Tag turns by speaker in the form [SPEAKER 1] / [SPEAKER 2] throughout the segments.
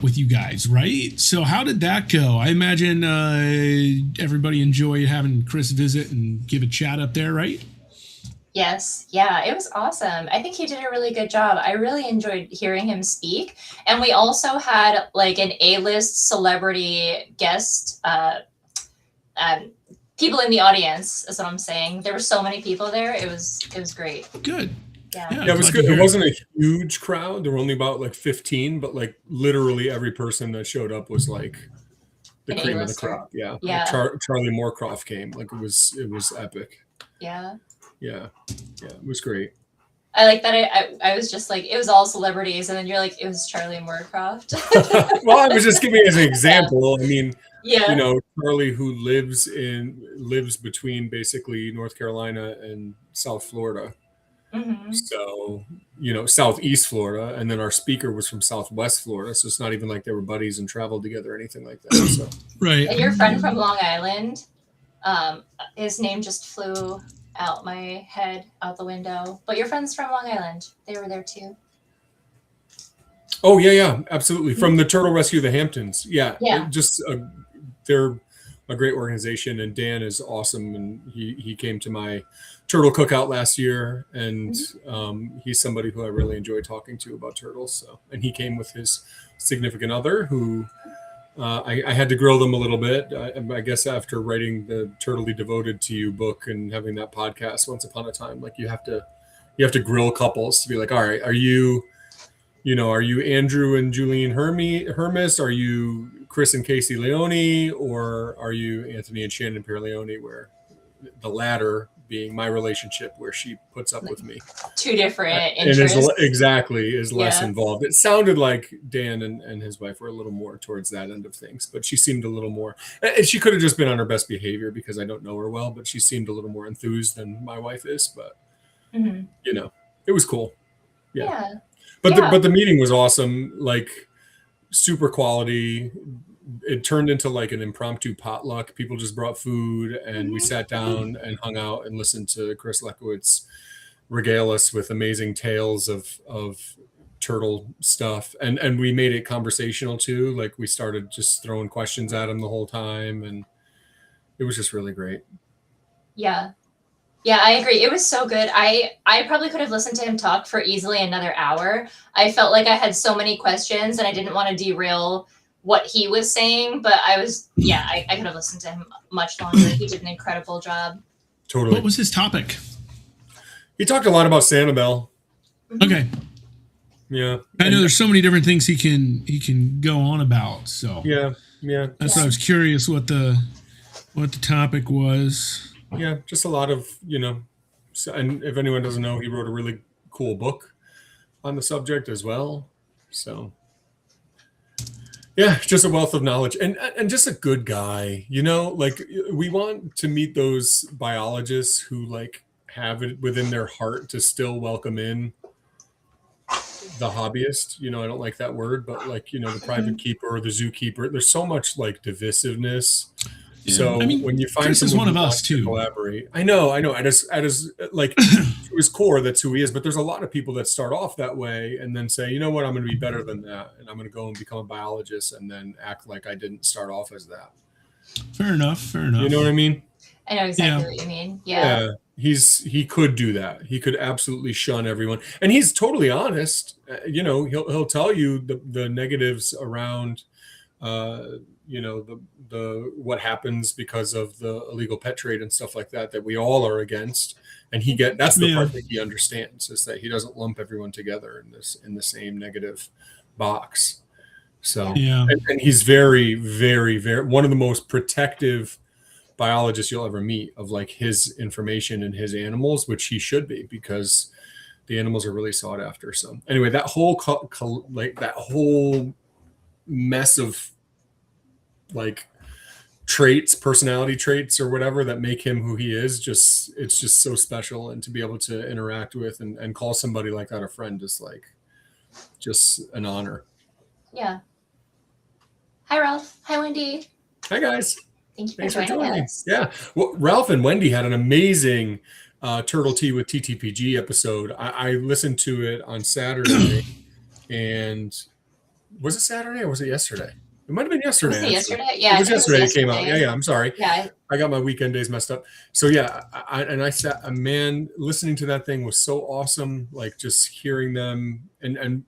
[SPEAKER 1] with you guys, right? So how did that go? I imagine everybody enjoyed having Chris visit and give a chat up there, right?
[SPEAKER 2] Yes. Yeah, it was awesome. I think he did a really good job. I really enjoyed hearing him speak. And we also had like an A-list celebrity guest, um, people in the audience, is what I'm saying. There were so many people there. It was great.
[SPEAKER 1] Good.
[SPEAKER 2] Yeah.
[SPEAKER 3] Yeah, it was good. It wasn't a huge crowd. There were only about like 15, but like literally every person that showed up was like the
[SPEAKER 2] An
[SPEAKER 3] cream of the
[SPEAKER 2] A-lister.
[SPEAKER 3] crop. Yeah.
[SPEAKER 2] Yeah.
[SPEAKER 3] Charlie Moorcroft came. Like it was epic.
[SPEAKER 2] Yeah.
[SPEAKER 3] Yeah. Yeah. It was great.
[SPEAKER 2] I like that. I was just like, it was all celebrities, and then you're like, it was Charlie Moorcroft.
[SPEAKER 3] Well, I was just giving as an example. I mean,
[SPEAKER 2] Yeah.
[SPEAKER 3] you know, Charlie, who lives between basically North Carolina and South Florida.
[SPEAKER 2] Mm-hmm.
[SPEAKER 3] So, you know, Southeast Florida, and then our speaker was from Southwest Florida. So it's not even like they were buddies and traveled together or anything like that. So
[SPEAKER 1] Right.
[SPEAKER 2] And your friend from Long Island, his name just flew out my head, out the window. But your friends from Long Island, they were there too.
[SPEAKER 3] Oh yeah, absolutely. From the Turtle Rescue of the Hamptons. Yeah.
[SPEAKER 2] Yeah.
[SPEAKER 3] They're a great organization, and Dan is awesome. And he came to my turtle cookout last year, and he's somebody who I really enjoy talking to about turtles. So, and he came with his significant other, who I had to grill them a little bit. I guess after writing the Turtlely Devoted to You book and having that podcast once upon a time, like you have to grill couples to be like, all right, are you Andrew and Julian Hermes? Are you Chris and Casey Leone? Or are you Anthony and Shannon Pierleone, where the latter being my relationship where she puts up with me?
[SPEAKER 2] Two different
[SPEAKER 3] And
[SPEAKER 2] interests.
[SPEAKER 3] is less
[SPEAKER 2] Yeah.
[SPEAKER 3] involved. It sounded like Dan and his wife were a little more towards that end of things, but she seemed a little more, and she could have just been on her best behavior because I don't know her well, but she seemed a little more enthused than my wife is. But,
[SPEAKER 2] Mm-hmm.
[SPEAKER 3] you know, it was cool.
[SPEAKER 2] Yeah.
[SPEAKER 3] But the meeting was awesome, like super quality. It turned into like an impromptu potluck. People just brought food, and we sat down and hung out and listened to Chris Lekowitz regale us with amazing tales of turtle stuff. And we made it conversational too. Like we started just throwing questions at him the whole time, and it was just really great.
[SPEAKER 2] Yeah. Yeah, I agree. It was so good. I probably could have listened to him talk for easily another hour. I felt like I had so many questions, and I didn't want to derail what he was saying, but I could have listened to him much longer. He did an incredible job.
[SPEAKER 3] Totally.
[SPEAKER 1] What was his topic?
[SPEAKER 3] He talked a lot about Sanibel.
[SPEAKER 1] Okay.
[SPEAKER 3] Yeah.
[SPEAKER 1] I know there's so many different things he can go on about. So
[SPEAKER 3] Yeah.
[SPEAKER 1] that's why I was curious what the topic was.
[SPEAKER 3] Yeah, just a lot of, and if anyone doesn't know, he wrote a really cool book on the subject as well. So, yeah, just a wealth of knowledge and just a good guy, like we want to meet those biologists who like have it within their heart to still welcome in the hobbyist. I don't like that word, but like, the private keeper or the zookeeper, there's so much like divisiveness. Yeah. So when you find
[SPEAKER 1] Chris is one of us too.
[SPEAKER 3] Collaborate, I know. At his like to his core, that's who he is. But there's a lot of people that start off that way and then say, you know what, I'm going to be better than that, and I'm going to go and become a biologist, and then act like I didn't start off as that.
[SPEAKER 1] Fair enough.
[SPEAKER 3] You know what I mean?
[SPEAKER 2] I know exactly what you mean. Yeah.
[SPEAKER 3] He could do that. He could absolutely shun everyone, and he's totally honest. He'll tell you the negatives around. The what happens because of the illegal pet trade and stuff like that we all are against, and that's the part that he understands, is that he doesn't lump everyone together in the same negative box. So and he's very, very, very one of the most protective biologists you'll ever meet of like his information and his animals, which he should be, because the animals are really sought after. So anyway, that whole that whole mess of like personality traits or whatever that make him who he is, it's just so special. And to be able to interact with and call somebody like that a friend is like just an honor.
[SPEAKER 2] Yeah. Hi, Ralph. Hi, Wendy.
[SPEAKER 3] Hi, guys.
[SPEAKER 2] Thank you for joining us.
[SPEAKER 3] Yeah. Well, Ralph and Wendy had an amazing Turtle Tea with TTPG episode. I listened to it on Saturday, and Was it Saturday or was it yesterday? It might have been yesterday.
[SPEAKER 2] Was it yesterday? Yeah,
[SPEAKER 3] it was yesterday. It came out.
[SPEAKER 2] yesterday.
[SPEAKER 3] Yeah. I'm sorry.
[SPEAKER 2] Yeah.
[SPEAKER 3] I got my weekend days messed up. So yeah, I sat, man, listening to that thing was so awesome. Like just hearing them, and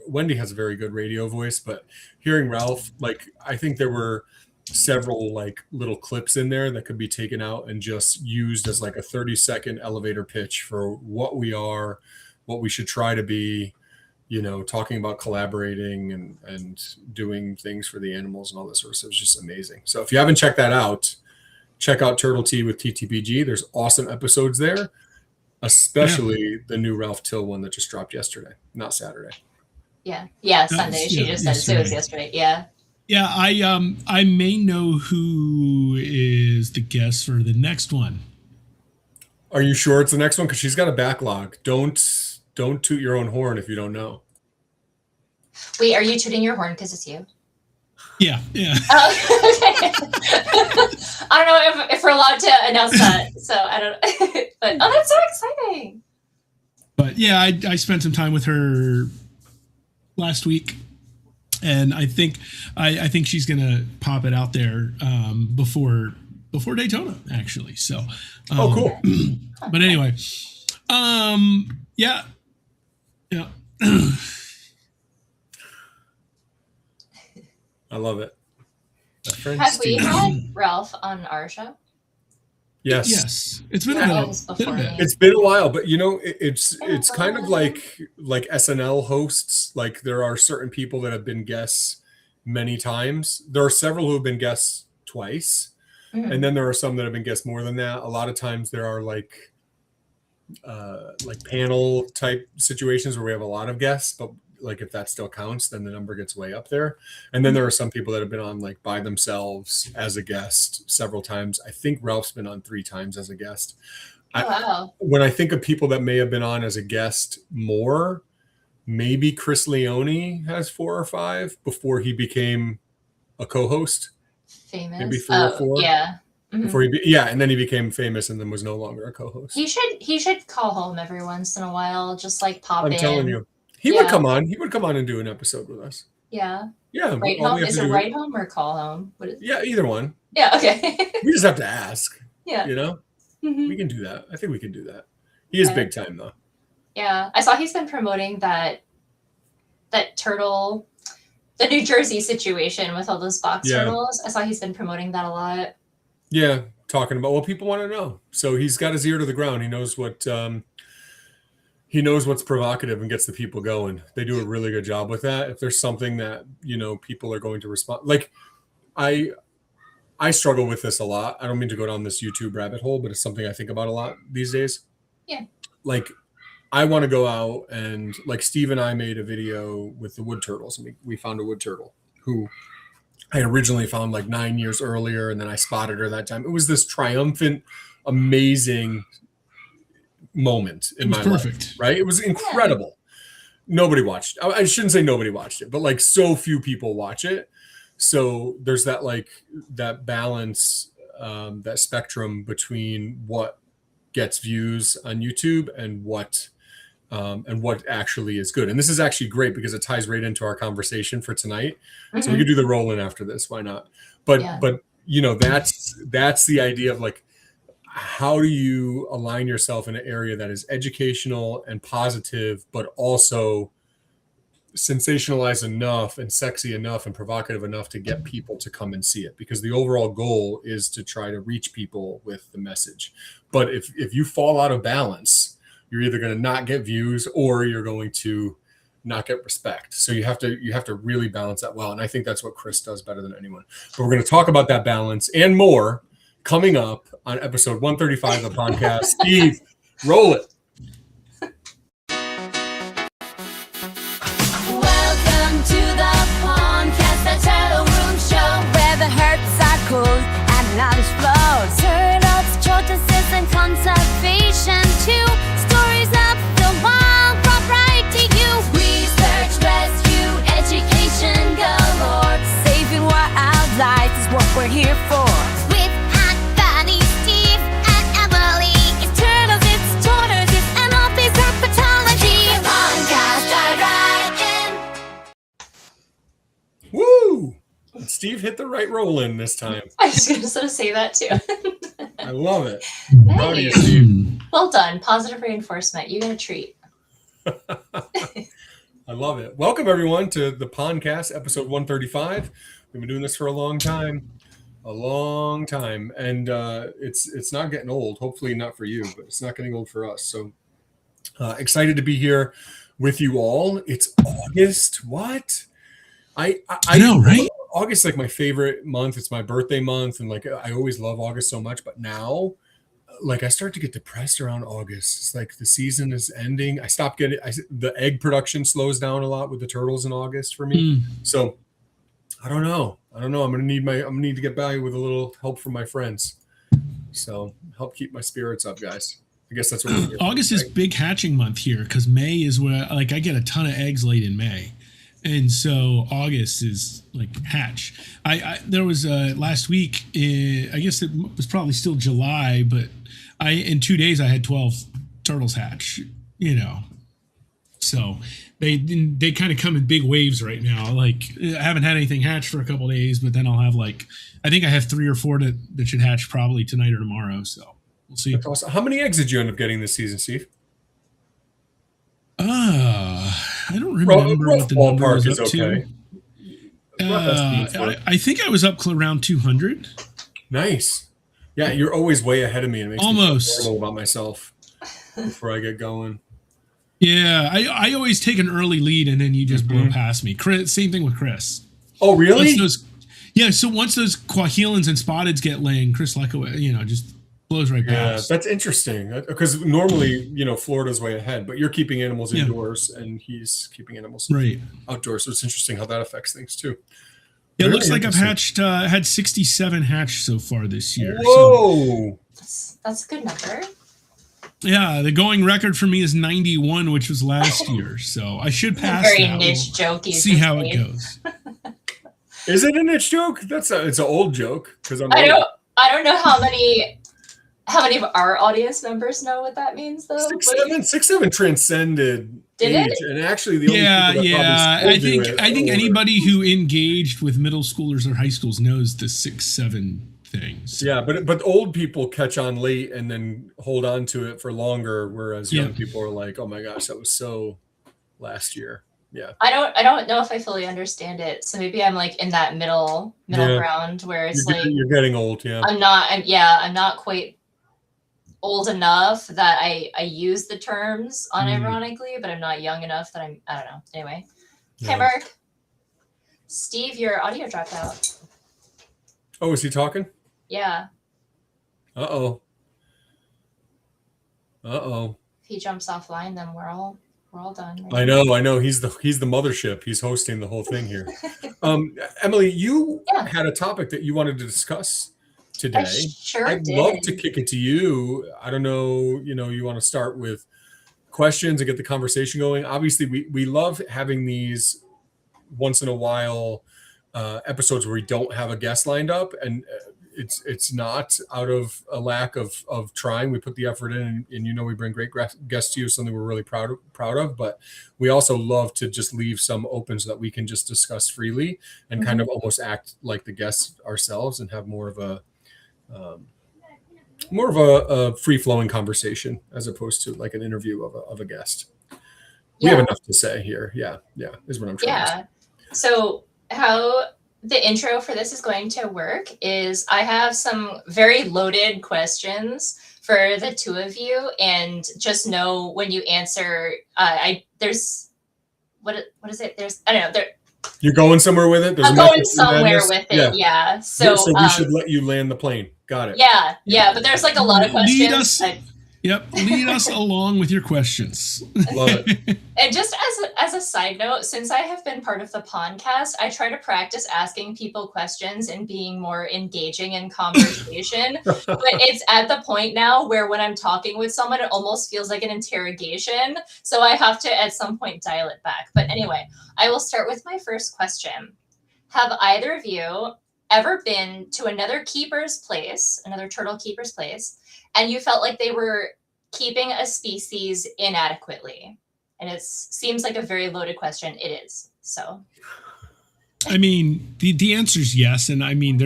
[SPEAKER 3] Wendy has a very good radio voice, but hearing Ralph, like I think there were several like little clips in there that could be taken out and just used as like a 30-second elevator pitch for what we are, what we should try to be, you know, talking about collaborating and doing things for the animals and all this sort of stuff. It's just amazing. So if you haven't checked that out, check out Turtle Tea with TTPG. There's awesome episodes there, especially the new Ralph Till one that just dropped yesterday, not Saturday.
[SPEAKER 2] Yeah, Sunday. She just said it was yesterday. Yeah.
[SPEAKER 1] Yeah, I may know who is the guest for the next one.
[SPEAKER 3] Are you sure it's the next one? Because she's got a backlog. Don't toot your own horn if you don't know.
[SPEAKER 2] Wait, are you tooting your horn because it's you?
[SPEAKER 1] Yeah.
[SPEAKER 2] Oh, okay. I don't know if we're allowed to announce that, so I don't. But that's so exciting.
[SPEAKER 1] But yeah, I spent some time with her last week. And I think she's gonna pop it out there before Daytona, actually. So,
[SPEAKER 3] cool.
[SPEAKER 1] But anyway, yeah.
[SPEAKER 3] I love it.
[SPEAKER 2] Have we had Ralph on our show?
[SPEAKER 3] Yes.
[SPEAKER 1] It's been a while.
[SPEAKER 3] It's been a while, but you know, it's kind of like SNL hosts. Like there are certain people that have been guests many times. There are several who have been guests twice, and then there are some that have been guests more than that. A lot of times there are like panel type situations where we have a lot of guests, but like if that still counts, then the number gets way up there. And then there are some people that have been on like by themselves as a guest several times. I think Ralph's been on 3 times as a guest.
[SPEAKER 2] Wow.
[SPEAKER 3] When I think of people that may have been on as a guest more, maybe Chris Leone has 4 or 5 before he became a co-host.
[SPEAKER 2] Famous.
[SPEAKER 3] Maybe 3 or 4.
[SPEAKER 2] Yeah.
[SPEAKER 3] Before and then he became famous and then was no longer a co-host.
[SPEAKER 2] He should call home every once in a while, just like pop in.
[SPEAKER 3] I'm telling you. He would come on. He would come on and do an episode with us.
[SPEAKER 2] Yeah.
[SPEAKER 3] Yeah.
[SPEAKER 2] Right home? Is it right home or call home?
[SPEAKER 3] Yeah, either one.
[SPEAKER 2] Yeah, okay.
[SPEAKER 3] We just have to ask.
[SPEAKER 2] Yeah.
[SPEAKER 3] You know? We can do that. I think we can do that. He is big time though.
[SPEAKER 2] Yeah. I saw he's been promoting that turtle, the New Jersey situation with all those box turtles. I saw he's been promoting that a lot.
[SPEAKER 3] Yeah. Talking about what people want to know. So he's got his ear to the ground. He knows what he knows what's provocative and gets the people going. They do a really good job with that. If there's something that, you know, people are going to respond, like I struggle with this a lot. I don't mean to go down this YouTube rabbit hole, but it's something I think about a lot these days.
[SPEAKER 2] Yeah.
[SPEAKER 3] Like I want to go out and like Steve and I made a video with the wood turtles, and we found a wood turtle who I originally found like 9 years earlier. And then I spotted her that time. It was this triumphant, amazing moment in my life, right? It was incredible. Nobody watched. I shouldn't say nobody watched it, but like so few people watch it. So there's that like that balance, that spectrum between what gets views on YouTube and what actually is good. And this is actually great because it ties right into our conversation for tonight. So we could do the roll-in after this. Why not? But you know, that's the idea of like, how do you align yourself in an area that is educational and positive, but also sensationalized enough and sexy enough and provocative enough to get people to come and see it? Because the overall goal is to try to reach people with the message. But if you fall out of balance, you're either going to not get views or you're going to not get respect. So you have to really balance that well. And I think that's what Chris does better than anyone. But we're going to talk about that balance and more coming up on episode 135 of the Pondcast. Steve, roll it.
[SPEAKER 4] Welcome to the Pondcast, the turtle room show, where the hearts are cold and knowledge flows. Turtles, tortoises, and conservation too. Stories of the wild brought right to you. Research, rescue, education galore. Saving wildlife is what we're here for.
[SPEAKER 3] Steve hit the right roll in this time.
[SPEAKER 2] I was going to sort of say that too.
[SPEAKER 3] I love it.
[SPEAKER 2] Nice.
[SPEAKER 3] Proud of you, Steve.
[SPEAKER 2] Well done. Positive reinforcement. You get a treat.
[SPEAKER 3] I love it. Welcome, everyone, to the Pondcast, episode 135. We've been doing this for a long time. And it's not getting old. Hopefully not for you, but it's not getting old for us. So excited to be here with you all. It's August. What? I
[SPEAKER 1] know, right?
[SPEAKER 3] August is like my favorite month. It's my birthday month, and like I always love August so much. But now, like I start to get depressed around August. It's like the season is ending. I stop getting the egg production slows down a lot with the turtles in August for me. So I don't know. I'm gonna need to get by with a little help from my friends. So help keep my spirits up, guys. I guess that's what we're here
[SPEAKER 1] August
[SPEAKER 3] for,
[SPEAKER 1] is
[SPEAKER 3] right?
[SPEAKER 1] big hatching month here because May is where like I get a ton of eggs laid in May. And so August is like hatch. There was last week, I guess it was probably still July, but in 2 days I had 12 turtles hatch, So they kind of come in big waves right now. Like I haven't had anything hatch for a couple of days, but then I'll have I think I have 3 or 4 that should hatch probably tonight or tomorrow. So we'll see.
[SPEAKER 3] That's awesome. How many eggs did you end up getting this season, Steve?
[SPEAKER 1] I don't remember what the number was up
[SPEAKER 3] okay.
[SPEAKER 1] to. I think I was up around 200.
[SPEAKER 3] Nice. Yeah, you're always way ahead of me. And it makes
[SPEAKER 1] Almost.
[SPEAKER 3] me feel horrible about myself before I get going.
[SPEAKER 1] Yeah, I always take an early lead and then you just blow past me. Chris, same thing with Chris.
[SPEAKER 3] Oh, really?
[SPEAKER 1] So once those Quahilans and Spotteds get laying, Chris Lekowicz, just blows right past.
[SPEAKER 3] Yeah, that's interesting because normally, Florida's way ahead, but you're keeping animals indoors and he's keeping animals outdoors. So it's interesting how that affects things too.
[SPEAKER 1] Yeah, it looks like I've had 67 hatched so far this year.
[SPEAKER 3] Whoa.
[SPEAKER 2] So. That's a good number.
[SPEAKER 1] Yeah, the going record for me is 91, which was last year. So I should pass
[SPEAKER 2] Very
[SPEAKER 1] that.
[SPEAKER 2] niche joke.
[SPEAKER 1] See how it goes.
[SPEAKER 3] Is it a niche joke? It's an old joke because
[SPEAKER 2] I don't know how many of our audience members know what that means though.
[SPEAKER 3] 6'7" transcended age, and actually the only people that probably still do it
[SPEAKER 1] I think
[SPEAKER 3] older.
[SPEAKER 1] anybody who engaged with middle schoolers or high schools knows the 6'7" things.
[SPEAKER 3] Yeah, but old people catch on late and then hold on to it for longer, whereas young people are like, "Oh my gosh, that was so last year." Yeah.
[SPEAKER 2] I don't know if I fully understand it. So maybe I'm like in that middle ground where it's
[SPEAKER 3] you're getting old. Yeah.
[SPEAKER 2] I'm not quite old enough that I use the terms unironically, but I'm not young enough that I don't know. Anyway. Okay, Mark. Steve, your audio dropped out.
[SPEAKER 3] Oh, is he talking?
[SPEAKER 2] Yeah.
[SPEAKER 3] Uh-oh.
[SPEAKER 2] If he jumps offline, then we're all done.
[SPEAKER 3] Right? I know. He's the mothership. He's hosting the whole thing here. Emily, you had a topic that you wanted to discuss today. I'd love to kick it to you. I don't know, you want to start with questions and get the conversation going. Obviously, we love having these once in a while episodes where we don't have a guest lined up, and it's not out of a lack of trying. We put the effort in, and we bring great guests to you, something we're really proud of. But we also love to just leave some open so that we can just discuss freely and kind of almost act like the guests ourselves and have more of a free-flowing conversation as opposed to like an interview of a guest. We have enough to say here. Yeah, is what I'm trying to say.
[SPEAKER 2] So how the intro for this is going to work is I have some very loaded questions for the two of you, and just know when you answer, there's what is it? There's I don't know.
[SPEAKER 3] You're going somewhere with it?
[SPEAKER 2] I'm going somewhere with it. Yeah. So
[SPEAKER 3] we should let you land the plane. Got it.
[SPEAKER 2] Yeah. But there's like a lot of questions.
[SPEAKER 1] Lead us along with your questions.
[SPEAKER 3] Love it.
[SPEAKER 2] And just as a side note, since I have been part of the podcast, I try to practice asking people questions and being more engaging in conversation. But it's at the point now where when I'm talking with someone, it almost feels like an interrogation. So I have to at some point dial it back. But anyway, I will start with my first question. Have either of you ever been to another turtle keeper's place, and you felt like they were keeping a species inadequately? And it seems like a very loaded question. It is. So.
[SPEAKER 1] I mean, the answer is yes. And I mean,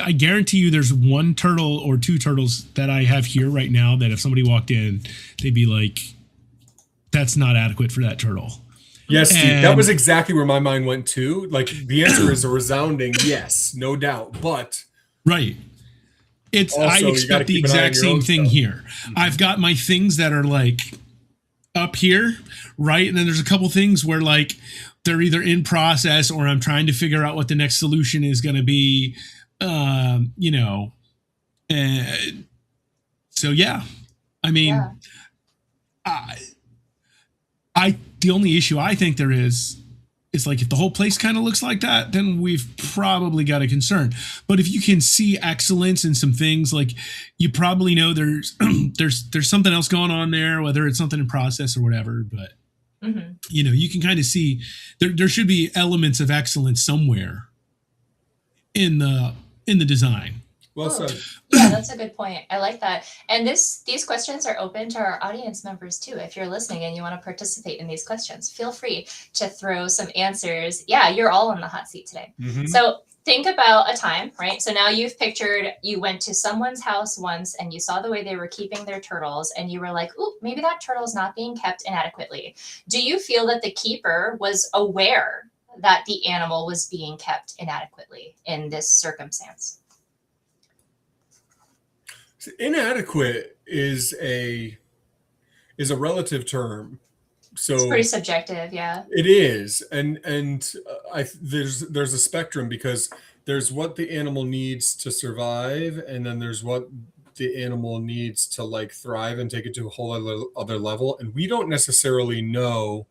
[SPEAKER 1] I guarantee you there's one turtle or two turtles that I have here right now that if somebody walked in, they'd be like, that's not adequate for that turtle.
[SPEAKER 3] Yes, Steve, that was exactly where my mind went to. Like, the answer is a resounding yes, no doubt. But
[SPEAKER 1] right. I expect the exact same thing here. Mm-hmm. I've got my things that are like up here, right? And then there's a couple things where like they're either in process or I'm trying to figure out what the next solution is going to be. So yeah, I mean, the only issue I think there is like if the whole place kind of looks like that, then we've probably got a concern. But if you can see excellence in some things, like you probably know there's there's something else going on there, whether it's something in process or whatever. But you can kind of see there should be elements of excellence somewhere in the design.
[SPEAKER 3] Well said.
[SPEAKER 2] Yeah, that's a good point. I like that. And these questions are open to our audience members too. If you're listening and you want to participate in these questions, feel free to throw some answers. Yeah, you're all on the hot seat today. Mm-hmm. So think about a time, right? So now you've pictured you went to someone's house once and you saw the way they were keeping their turtles and you were like, ooh, maybe that turtle's not being kept inadequately. Do you feel that the keeper was aware that the animal was being kept inadequately in this circumstance?
[SPEAKER 3] Inadequate is a relative term, so
[SPEAKER 2] it's pretty subjective. Yeah,
[SPEAKER 3] it is, and there's a spectrum because there's what the animal needs to survive, and then there's what the animal needs to like thrive and take it to a whole other level, and we don't necessarily know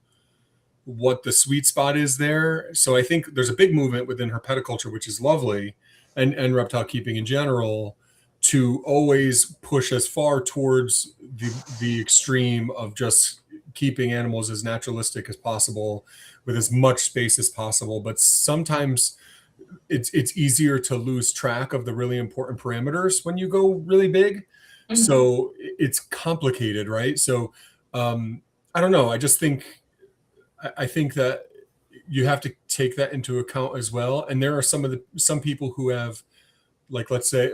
[SPEAKER 3] what the sweet spot is there. So I think there's a big movement within herpetoculture, which is lovely, and reptile keeping in general, to always push as far towards the extreme of just keeping animals as naturalistic as possible with as much space as possible. But sometimes it's easier to lose track of the really important parameters when you go really big. Mm-hmm. So it's complicated, right? So I don't know. I just think that you have to take that into account as well. And there are some people who have, like, let's say,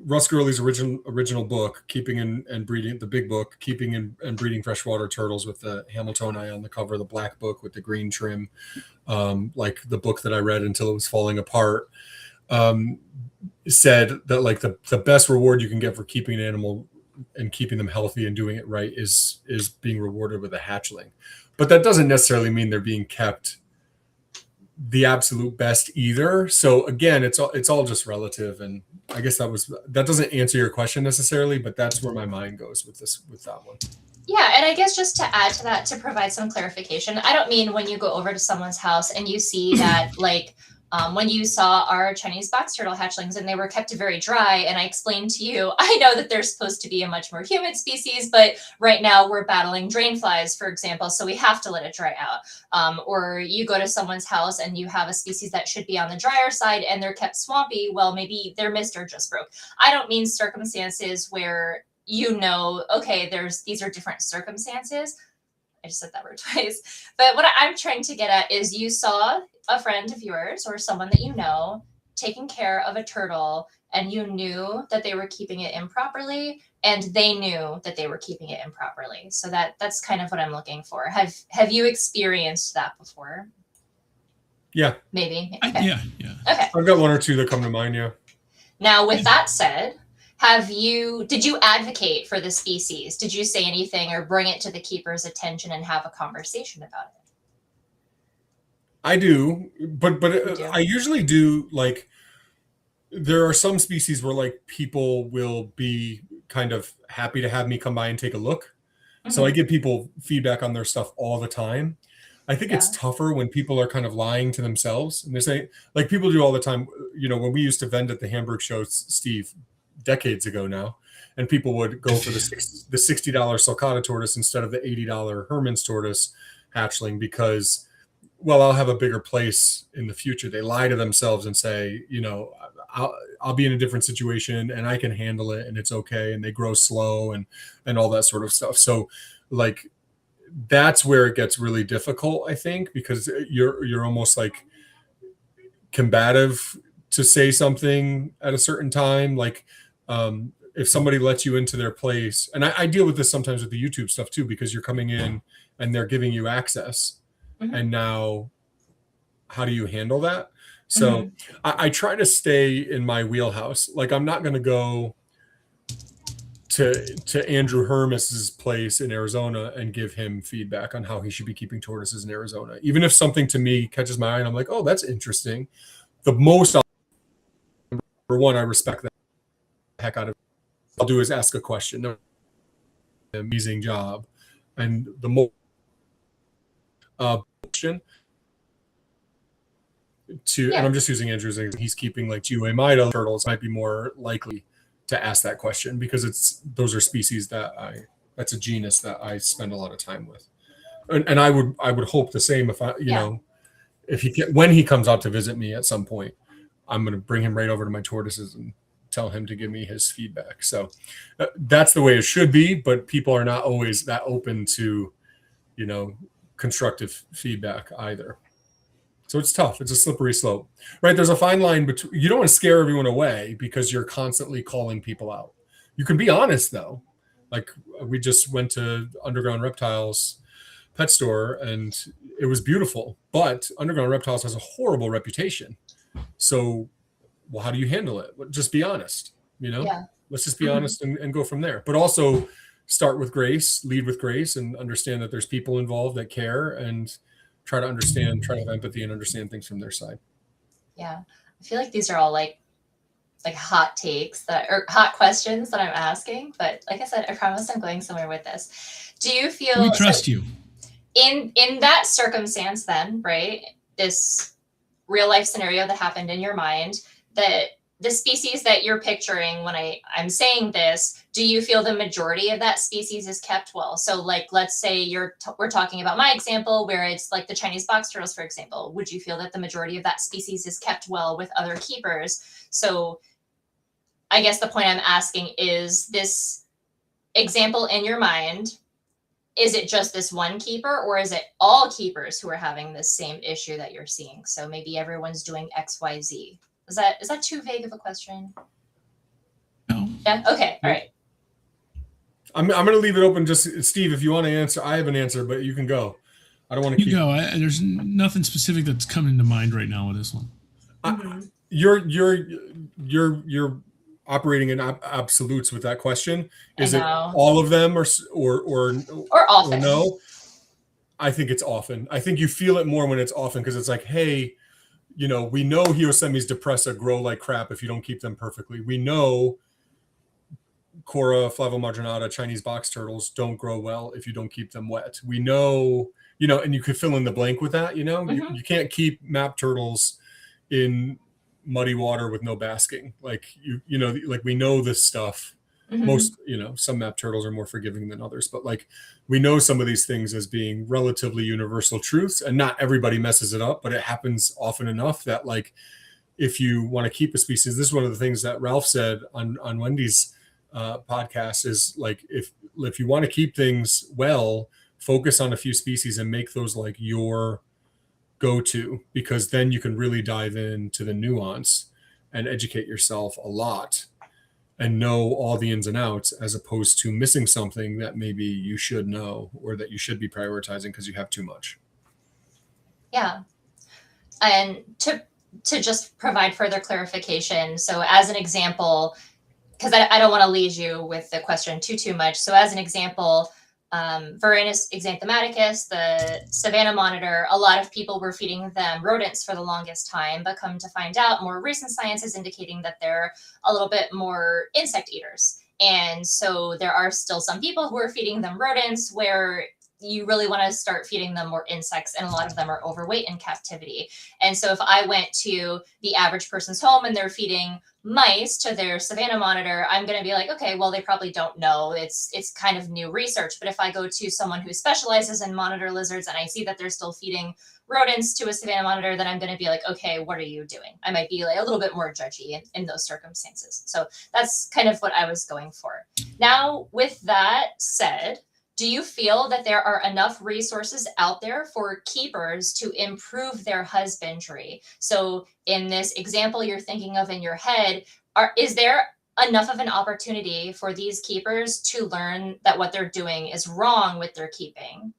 [SPEAKER 3] Russ Gurley's original book, Keeping and Breeding, the big book, Keeping and Breeding Freshwater Turtles, with the Hamiltoni on the cover, the black book with the green trim, like the book that I read until it was falling apart, said that like the best reward you can get for keeping an animal and keeping them healthy and doing it right is being rewarded with a hatchling. But that doesn't necessarily mean they're being kept the absolute best either. So again, it's all just relative, and I guess that doesn't answer your question necessarily, but that's where my mind goes with that one.
[SPEAKER 2] Yeah, and I guess just to add to that, to provide some clarification, I don't mean when you go over to someone's house and you see that like when you saw our Chinese box turtle hatchlings and they were kept very dry, and I explained to you, I know that they're supposed to be a much more humid species, but right now we're battling drain flies, for example, so we have to let it dry out. Or you go to someone's house and you have a species that should be on the drier side and they're kept swampy, well, maybe their mister just broke. I don't mean circumstances where okay, these are different circumstances. I just said that word twice. But what I'm trying to get at is you saw a friend of yours or someone that you know taking care of a turtle, and you knew that they were keeping it improperly, and they knew that they were keeping it improperly. So that's kind of what I'm looking for. Have you experienced that before?
[SPEAKER 3] Yeah.
[SPEAKER 2] Maybe. Okay.
[SPEAKER 1] Yeah.
[SPEAKER 2] Okay.
[SPEAKER 3] I've got one or two that come to mind, yeah.
[SPEAKER 2] Now, with that said, did you advocate for the species? Did you say anything or bring it to the keeper's attention and have a conversation about it?
[SPEAKER 3] I do, but I usually do. Like, there are some species where like people will be kind of happy to have me come by and take a look. Mm-hmm. So I give people feedback on their stuff all the time. I think it's tougher when people are kind of lying to themselves, and they say, like people do all the time. You know, when we used to vend at the Hamburg show, Steve, decades ago now, and people would go for the $60 sulcata tortoise instead of the $80 Herman's tortoise hatchling because, well, I'll have a bigger place in the future. They lie to themselves and say, you know, I'll be in a different situation and I can handle it and it's okay. And they grow slow and all that sort of stuff. So like, that's where it gets really difficult, I think, because you're almost like combative to say something at a certain time. Like if somebody lets you into their place, and I deal with this sometimes with the YouTube stuff too, because you're coming in and they're giving you access. And now how do you handle that? So I try to stay in my wheelhouse. Like I'm not going to go to Andrew Hermis's place in Arizona and give him feedback on how he should be keeping tortoises in Arizona. Even if something to me catches my eye and I'm like, oh, that's interesting. The most, number one, I respect that heck out of it. I'll do is ask a question. Amazing job. And the most question to, and I'm just using Andrew's example, he's keeping like Geo Mida turtles, might be more likely to ask that question because those are species that's a genus that I spend a lot of time with. And I would hope the same if when he comes out to visit me at some point, I'm going to bring him right over to my tortoises and tell him to give me his feedback. So that's the way it should be, but people are not always that open to, constructive feedback either. So it's tough. It's a slippery slope, right? There's a fine line between, you don't want to scare everyone away because you're constantly calling people out. You can be honest though. Like we just went to Underground Reptiles pet store and it was beautiful, but Underground Reptiles has a horrible reputation. So, well, how do you handle it? Just be honest, Let's just be honest and go from there. But also start with grace, lead with grace, and understand that there's people involved that care and try to have empathy and understand things from their side.
[SPEAKER 2] Yeah. I feel like these are all like hot takes or hot questions that I'm asking. But like I said, I promise I'm going somewhere with this. Do you feel
[SPEAKER 1] we trust you
[SPEAKER 2] in that circumstance then, right? This real life scenario that happened in your mind, that the species that you're picturing when I'm saying this, do you feel the majority of that species is kept well? So like, let's say we're talking about my example where it's like the Chinese box turtles, for example. Would you feel that the majority of that species is kept well with other keepers? So I guess the point I'm asking is, this example in your mind, is it just this one keeper or is it all keepers who are having this same issue that you're seeing? So maybe everyone's doing X, Y, Z. Is that too vague of a question?
[SPEAKER 1] No.
[SPEAKER 2] Yeah. Okay. All right.
[SPEAKER 3] I'm going to leave it open. Just Steve, if you want to answer, I have an answer, but you can go. I don't want to keep.
[SPEAKER 1] You go. There's nothing specific that's coming to mind right now with this one.
[SPEAKER 3] You're operating in absolutes with that question. Is it all of them or often? Or no? I think it's often. I think you feel it more when it's often because it's like, hey, we know Hiosemis depressa grow like crap if you don't keep them perfectly. We know Cora flavomarginata Chinese box turtles don't grow well if you don't keep them wet. We know, and you could fill in the blank with that, you can't keep map turtles in muddy water with no basking. Like, like we know this stuff. Most, some map turtles are more forgiving than others, but like we know some of these things as being relatively universal truths, and not everybody messes it up, but it happens often enough that like, if you want to keep a species, this is one of the things that Ralph said on Wendy's podcast is like, if you want to keep things well, focus on a few species and make those like your go-to, because then you can really dive into the nuance and educate yourself a lot and know all the ins and outs, as opposed to missing something that maybe you should know or that you should be prioritizing because you have too much.
[SPEAKER 2] Yeah. And to just provide further clarification. So as an example, because I don't want to lead you with the question too much. So as an example, Varanus exanthematicus, the savanna monitor, a lot of people were feeding them rodents for the longest time, but come to find out, more recent science is indicating that they're a little bit more insect eaters. And so there are still some people who are feeding them rodents where you really want to start feeding them more insects, and a lot of them are overweight in captivity. And so if I went to the average person's home and they're feeding mice to their savanna monitor, I'm going to be like, okay, well, they probably don't know. It's kind of new research. But if I go to someone who specializes in monitor lizards and I see that they're still feeding rodents to a savanna monitor, then I'm going to be like, okay, what are you doing? I might be like a little bit more judgy in those circumstances. So that's kind of what I was going for. Now, with that said, do you feel that there are enough resources out there for keepers to improve their husbandry? So in this example you're thinking of in your head, is there enough of an opportunity for these keepers to learn that what they're doing is wrong with their keeping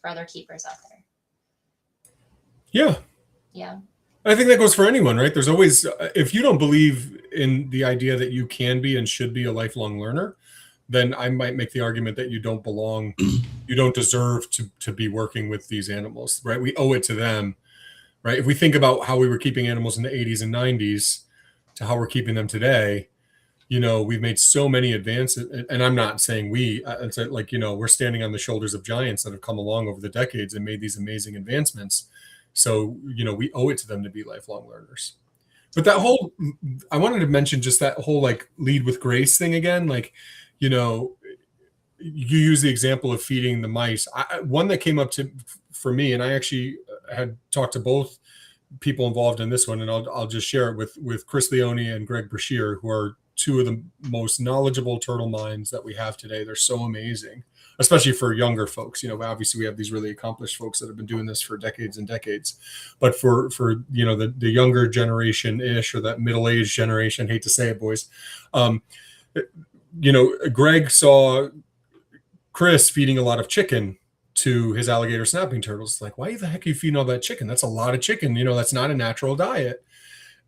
[SPEAKER 2] for other keepers out there?
[SPEAKER 3] Yeah.
[SPEAKER 2] Yeah.
[SPEAKER 3] I think that goes for anyone, right? There's always, if you don't believe in the idea that you can be and should be a lifelong learner, then I might make the argument that you don't belong, you don't deserve to be working with these animals, right? We owe it to them, right? If we think about how we were keeping animals in the 80s and 90s to how we're keeping them today, you know, we've made so many advances, and I'm not saying we, it's like, you know, we're standing on the shoulders of giants that have come along over the decades and made these amazing advancements. So, you know, we owe it to them to be lifelong learners. But that whole, I wanted to mention just that whole like lead with grace thing again. Like, you know, you use the example of feeding the mice. One that came up for me, and I actually had talked to both people involved in this one, and I'll just share it with Chris Leone and Greg Brashear, who are two of the most knowledgeable turtle minds that we have today. They're so amazing, especially for younger folks. You know, obviously we have these really accomplished folks that have been doing this for decades and decades, but for you know, the younger generation ish, or that middle-aged generation, hate to say it, boys, you know, Greg saw Chris feeding a lot of chicken to his alligator snapping turtles. Like, why the heck are you feeding all that chicken? That's a lot of chicken. You know, that's not a natural diet.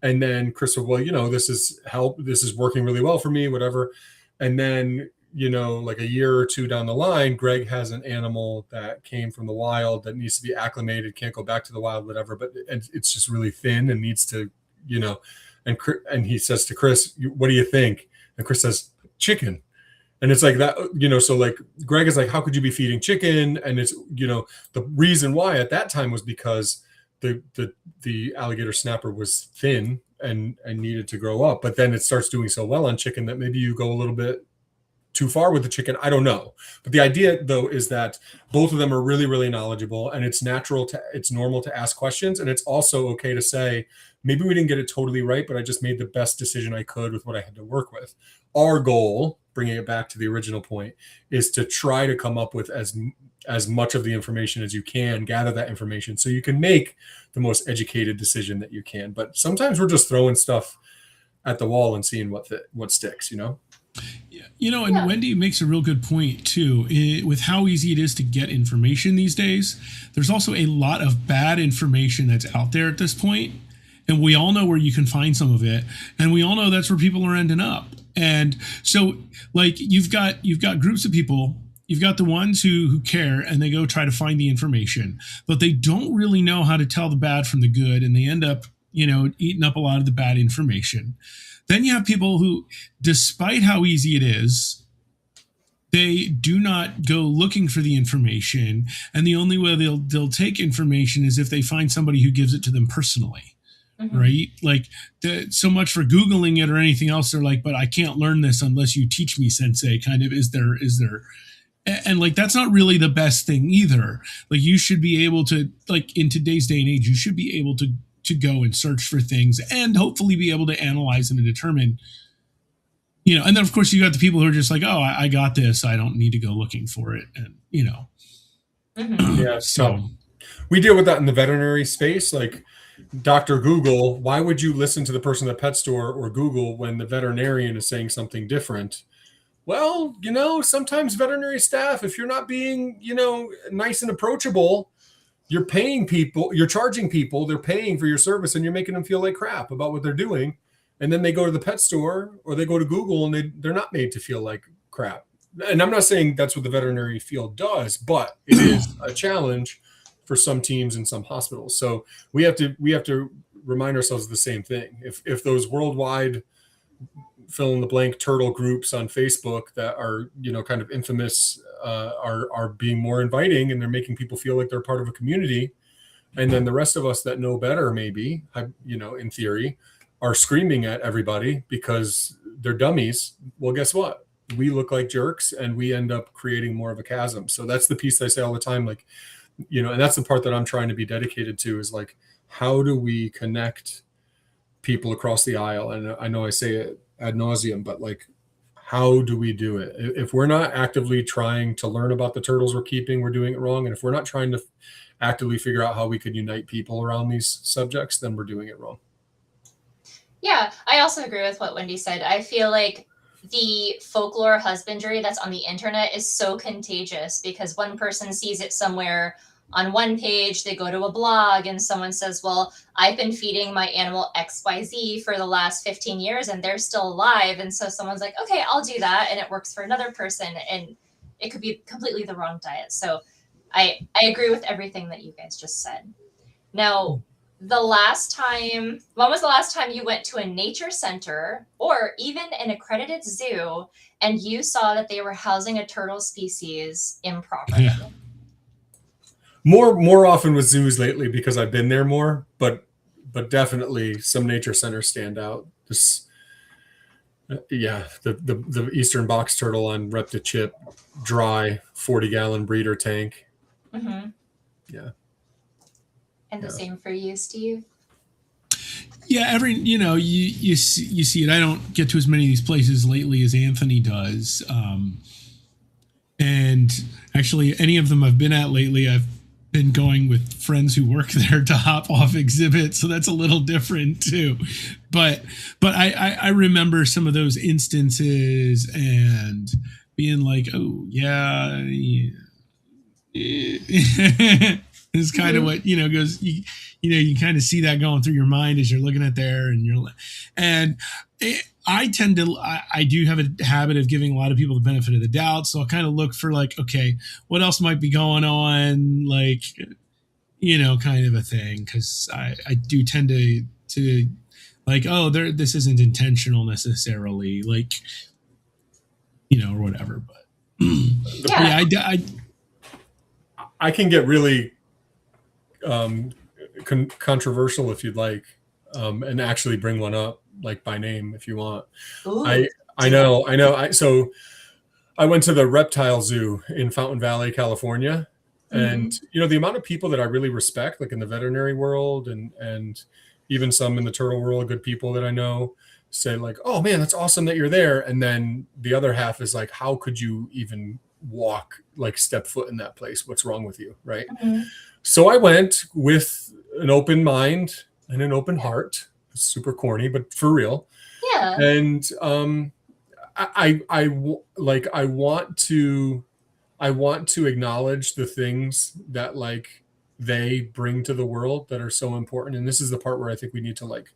[SPEAKER 3] And then Chris said, well, you know, this is working really well for me, whatever. And then, you know, like a year or two down the line, Greg has an animal that came from the wild that needs to be acclimated, can't go back to the wild, whatever, but it's just really thin and needs to, you know, and he says to Chris, what do you think? And Chris says, chicken. And it's like that, you know, so like Greg is like, how could you be feeding chicken? And it's, you know, the reason why at that time was because the alligator snapper was thin and needed to grow up. But then it starts doing so well on chicken that maybe you go a little bit too far with the chicken. I don't know. But the idea though is that both of them are really, really knowledgeable, and it's normal to ask questions. And it's also okay to say, maybe we didn't get it totally right, but I just made the best decision I could with what I had to work with. Our goal, bringing it back to the original point, is to try to come up with as much of the information as you can, gather that information so you can make the most educated decision that you can. But sometimes we're just throwing stuff at the wall and seeing what sticks, you know?
[SPEAKER 1] Yeah. You know, and Wendy makes a real good point too, with how easy it is to get information these days. There's also a lot of bad information that's out there at this point, and we all know where you can find some of it, and we all know that's where people are ending up. And so, like, you've got groups of people. You've got the ones who care, and they go try to find the information, but they don't really know how to tell the bad from the good, and they end up, you know, eating up a lot of the bad information. Then you have people who, despite how easy it is, they do not go looking for the information, and the only way they'll take information is if they find somebody who gives it to them personally. Mm-hmm. Right? Like, so much for Googling it or anything else. They're like, but I can't learn this unless you teach me, sensei, kind of is there. And like, that's not really the best thing either. Like, you should be able to, like, in today's day and age, you should be able to go and search for things and hopefully be able to analyze them and determine, you know, and then of course you got the people who are just like, oh, I got this, I don't need to go looking for it. And, you know,
[SPEAKER 3] yeah. So we deal with that in the veterinary space. Like, Dr. Google, why would you listen to the person at the pet store or Google when the veterinarian is saying something different? Well, you know, sometimes veterinary staff, if you're not being, you know, nice and approachable, you're paying people, you're charging people, they're paying for your service, and you're making them feel like crap about what they're doing. And then they go to the pet store or they go to Google and they're not made to feel like crap. And I'm not saying that's what the veterinary field does, but it is a challenge for some teams and some hospitals. So we have to remind ourselves of the same thing. If those worldwide fill in the blank turtle groups on Facebook that are, you know, kind of infamous, are being more inviting, and they're making people feel like they're part of a community, and then the rest of us that know better, maybe, you know, in theory, are screaming at everybody because they're dummies. Well, guess what? We look like jerks, and we end up creating more of a chasm. So that's the piece I say all the time, like, you know, and that's the part that I'm trying to be dedicated to, is like, how do we connect people across the aisle? And I know I say it ad nauseum, but like, how do we do it? If we're not actively trying to learn about the turtles we're keeping, we're doing it wrong. And if we're not trying to actively figure out how we could unite people around these subjects, then we're doing it wrong.
[SPEAKER 2] Yeah, I also agree with what Wendy said. I feel like the folklore husbandry that's on the internet is so contagious because one person sees it somewhere on one page, they go to a blog and someone says, well, I've been feeding my animal XYZ for the last 15 years and they're still alive. And so someone's like, okay, I'll do that. And it works for another person. And it could be completely the wrong diet. So I agree with everything that you guys just said. Now, when was the last time you went to a nature center or even an accredited zoo and you saw that they were housing a turtle species improperly?
[SPEAKER 1] Yeah.
[SPEAKER 3] More often with zoos lately because I've been there more, but definitely some nature centers stand out. The eastern box turtle on Reptile dry 40-gallon breeder tank.
[SPEAKER 2] Mm-hmm.
[SPEAKER 3] Yeah.
[SPEAKER 2] And the same for you, Steve?
[SPEAKER 1] Yeah, you see it. I don't get to as many of these places lately as Anthony does. And actually, any of them I've been at lately, I've been going with friends who work there to hop off exhibits, so that's a little different too. But I remember some of those instances and being like, oh yeah. It's kind of what goes. You kind of see that going through your mind as you're looking at there, I do have a habit of giving a lot of people the benefit of the doubt. So I'll kind of look for like, okay, what else might be going on? Like, kind of a thing. Cause I do tend to like, oh, this isn't intentional necessarily, like, or whatever. But yeah,
[SPEAKER 3] I can get really controversial if you'd like, and actually bring one up like by name if you want.
[SPEAKER 2] Ooh,
[SPEAKER 3] I know. So I went to the Reptile Zoo in Fountain Valley, California, and the amount of people that I really respect, like in the veterinary world and even some in the turtle world, good people that I know, say like, "Oh man, that's awesome that you're there," and then the other half is like, "How could you even step foot in that place? What's wrong with you?" Right?
[SPEAKER 2] Mm-hmm.
[SPEAKER 3] So I went with an open mind and an open heart. It's super corny, but for real.
[SPEAKER 2] Yeah.
[SPEAKER 3] And I want to acknowledge the things that like they bring to the world that are so important. And this is the part where I think we need to like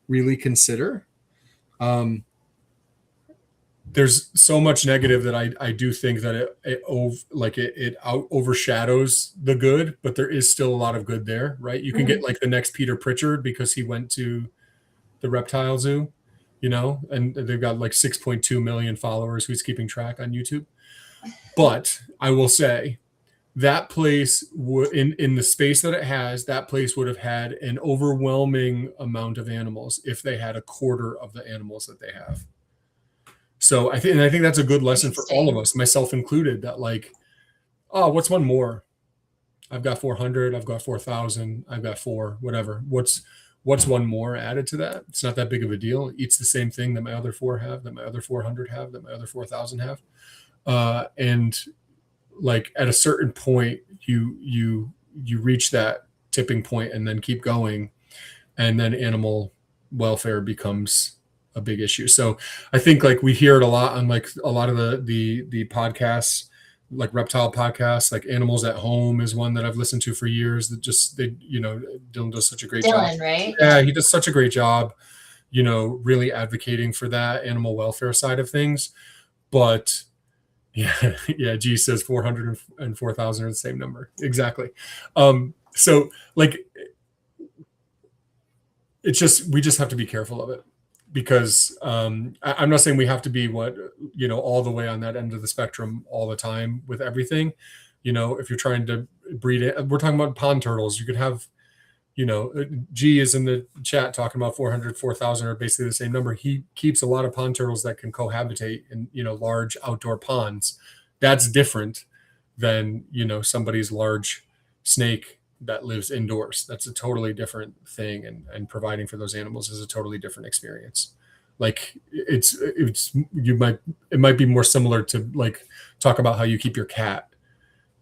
[SPEAKER 3] really consider. There's so much negative that I do think that it overshadows the good, but there is still a lot of good there, right? You can get like the next Peter Pritchard because he went to the Reptile Zoo, and they've got like 6.2 million followers who's keeping track on YouTube. But I will say that place in the space that it has, that place would have had an overwhelming amount of animals if they had a quarter of the animals that they have. So I think that's a good lesson for all of us, myself included, that like, oh, what's one more? I've got 400, I've got 4,000, I've got 4, whatever. What's one more added to that? It's not that big of a deal. It eats the same thing that my other 4 have, that my other 400 have, that my other 4,000 have. And like at a certain point, you reach that tipping point and then keep going, and then animal welfare becomes a big issue. So I think like we hear it a lot on like a lot of the podcasts, like reptile podcasts, like Animals at Home is one that I've listened to for years. That Dylan does such a great job.
[SPEAKER 2] Right?
[SPEAKER 3] Yeah, he does such a great job, really advocating for that animal welfare side of things. But yeah, G says 400 and 4,000 are the same number. Exactly. So like we just have to be careful of it. Because I'm not saying we have to be all the way on that end of the spectrum all the time with everything. If you're trying to breed it, we're talking about pond turtles. You could have, G is in the chat talking about 400, 4,000 are basically the same number. He keeps a lot of pond turtles that can cohabitate in, large outdoor ponds. That's different than, somebody's large snake that lives indoors. That's a totally different thing, and providing for those animals is a totally different experience. Like it might be more similar to like talk about how you keep your cat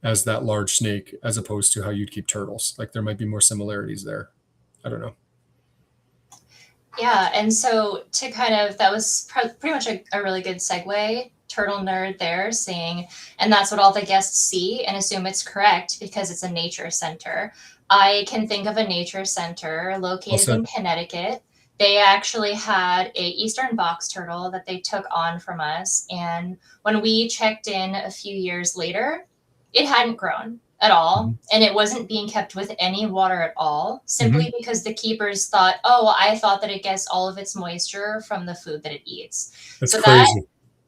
[SPEAKER 3] as that large snake as opposed to how you'd keep turtles. Like there might be more similarities there. I don't know.
[SPEAKER 2] Yeah, and so to kind of, that was pretty much a really good segue. Turtle nerd there saying, and that's what all the guests see and assume it's correct because it's a nature center. I can think of a nature center located in Connecticut. They actually had a eastern box turtle that they took on from us. And when we checked in a few years later, it hadn't grown at all. And it wasn't being kept with any water at all, simply because the keepers thought, oh, I thought that it gets all of its moisture from the food that it eats.
[SPEAKER 3] That's crazy.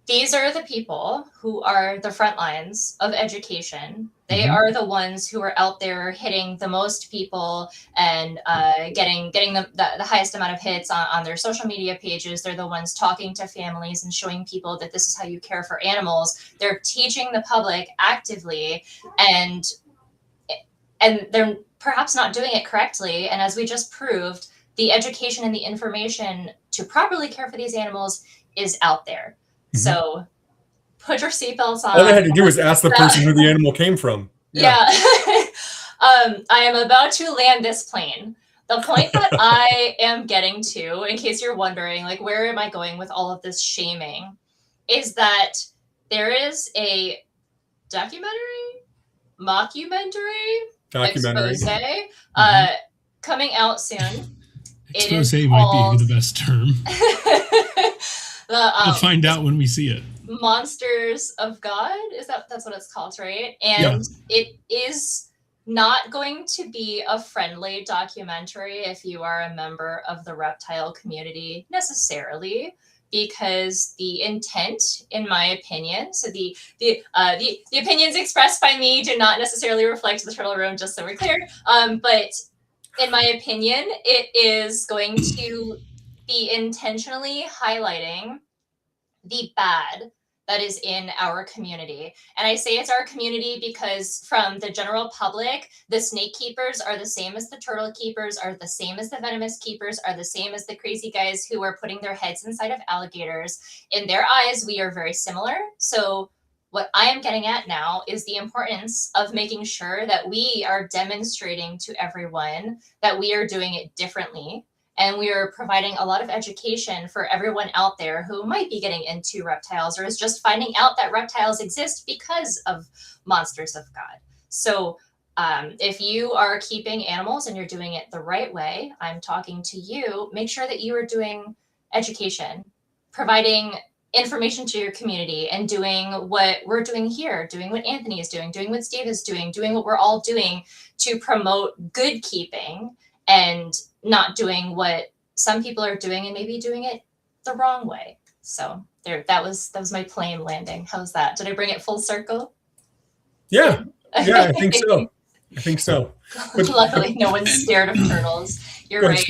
[SPEAKER 2] These are the people who are the front lines of education. They are the ones who are out there hitting the most people and getting the highest amount of hits on their social media pages. They're the ones talking to families and showing people that this is how you care for animals. They're teaching the public actively, and they're perhaps not doing it correctly. And as we just proved, the education and the information to properly care for these animals is out there. So put your seatbelts on.
[SPEAKER 3] All they had to do was ask the person who the animal came from.
[SPEAKER 2] Yeah. I am about to land this plane. The point that I am getting to, in case you're wondering, like, where am I going with all of this shaming, is that there is a mockumentary expose coming out soon.
[SPEAKER 1] Expose might be the best term. We'll find out when we see it.
[SPEAKER 2] Monsters of God, that's what it's called, right? And it is not going to be a friendly documentary if you are a member of the reptile community necessarily, because the intent, in my opinion, so the opinions expressed by me do not necessarily reflect the Turtle Room, just so we're clear. But in my opinion, it is going to be intentionally highlighting the bad that is in our community. And I say it's our community because from the general public, the snake keepers are the same as the turtle keepers, are the same as the venomous keepers, are the same as the crazy guys who are putting their heads inside of alligators. In their eyes, we are very similar. So what I am getting at now is the importance of making sure that we are demonstrating to everyone that we are doing it differently. And we are providing a lot of education for everyone out there who might be getting into reptiles or is just finding out that reptiles exist because of Monsters of God. So if you are keeping animals and you're doing it the right way, I'm talking to you, make sure that you are doing education, providing information to your community, and doing what we're doing here, doing what Anthony is doing what Steve is doing what we're all doing to promote good keeping, and not doing what some people are doing and maybe doing it the wrong way. So that was my plane landing. How's that? Did I bring it full circle?
[SPEAKER 3] Yeah, I think so.
[SPEAKER 2] But luckily, no one's scared of turtles. You're right.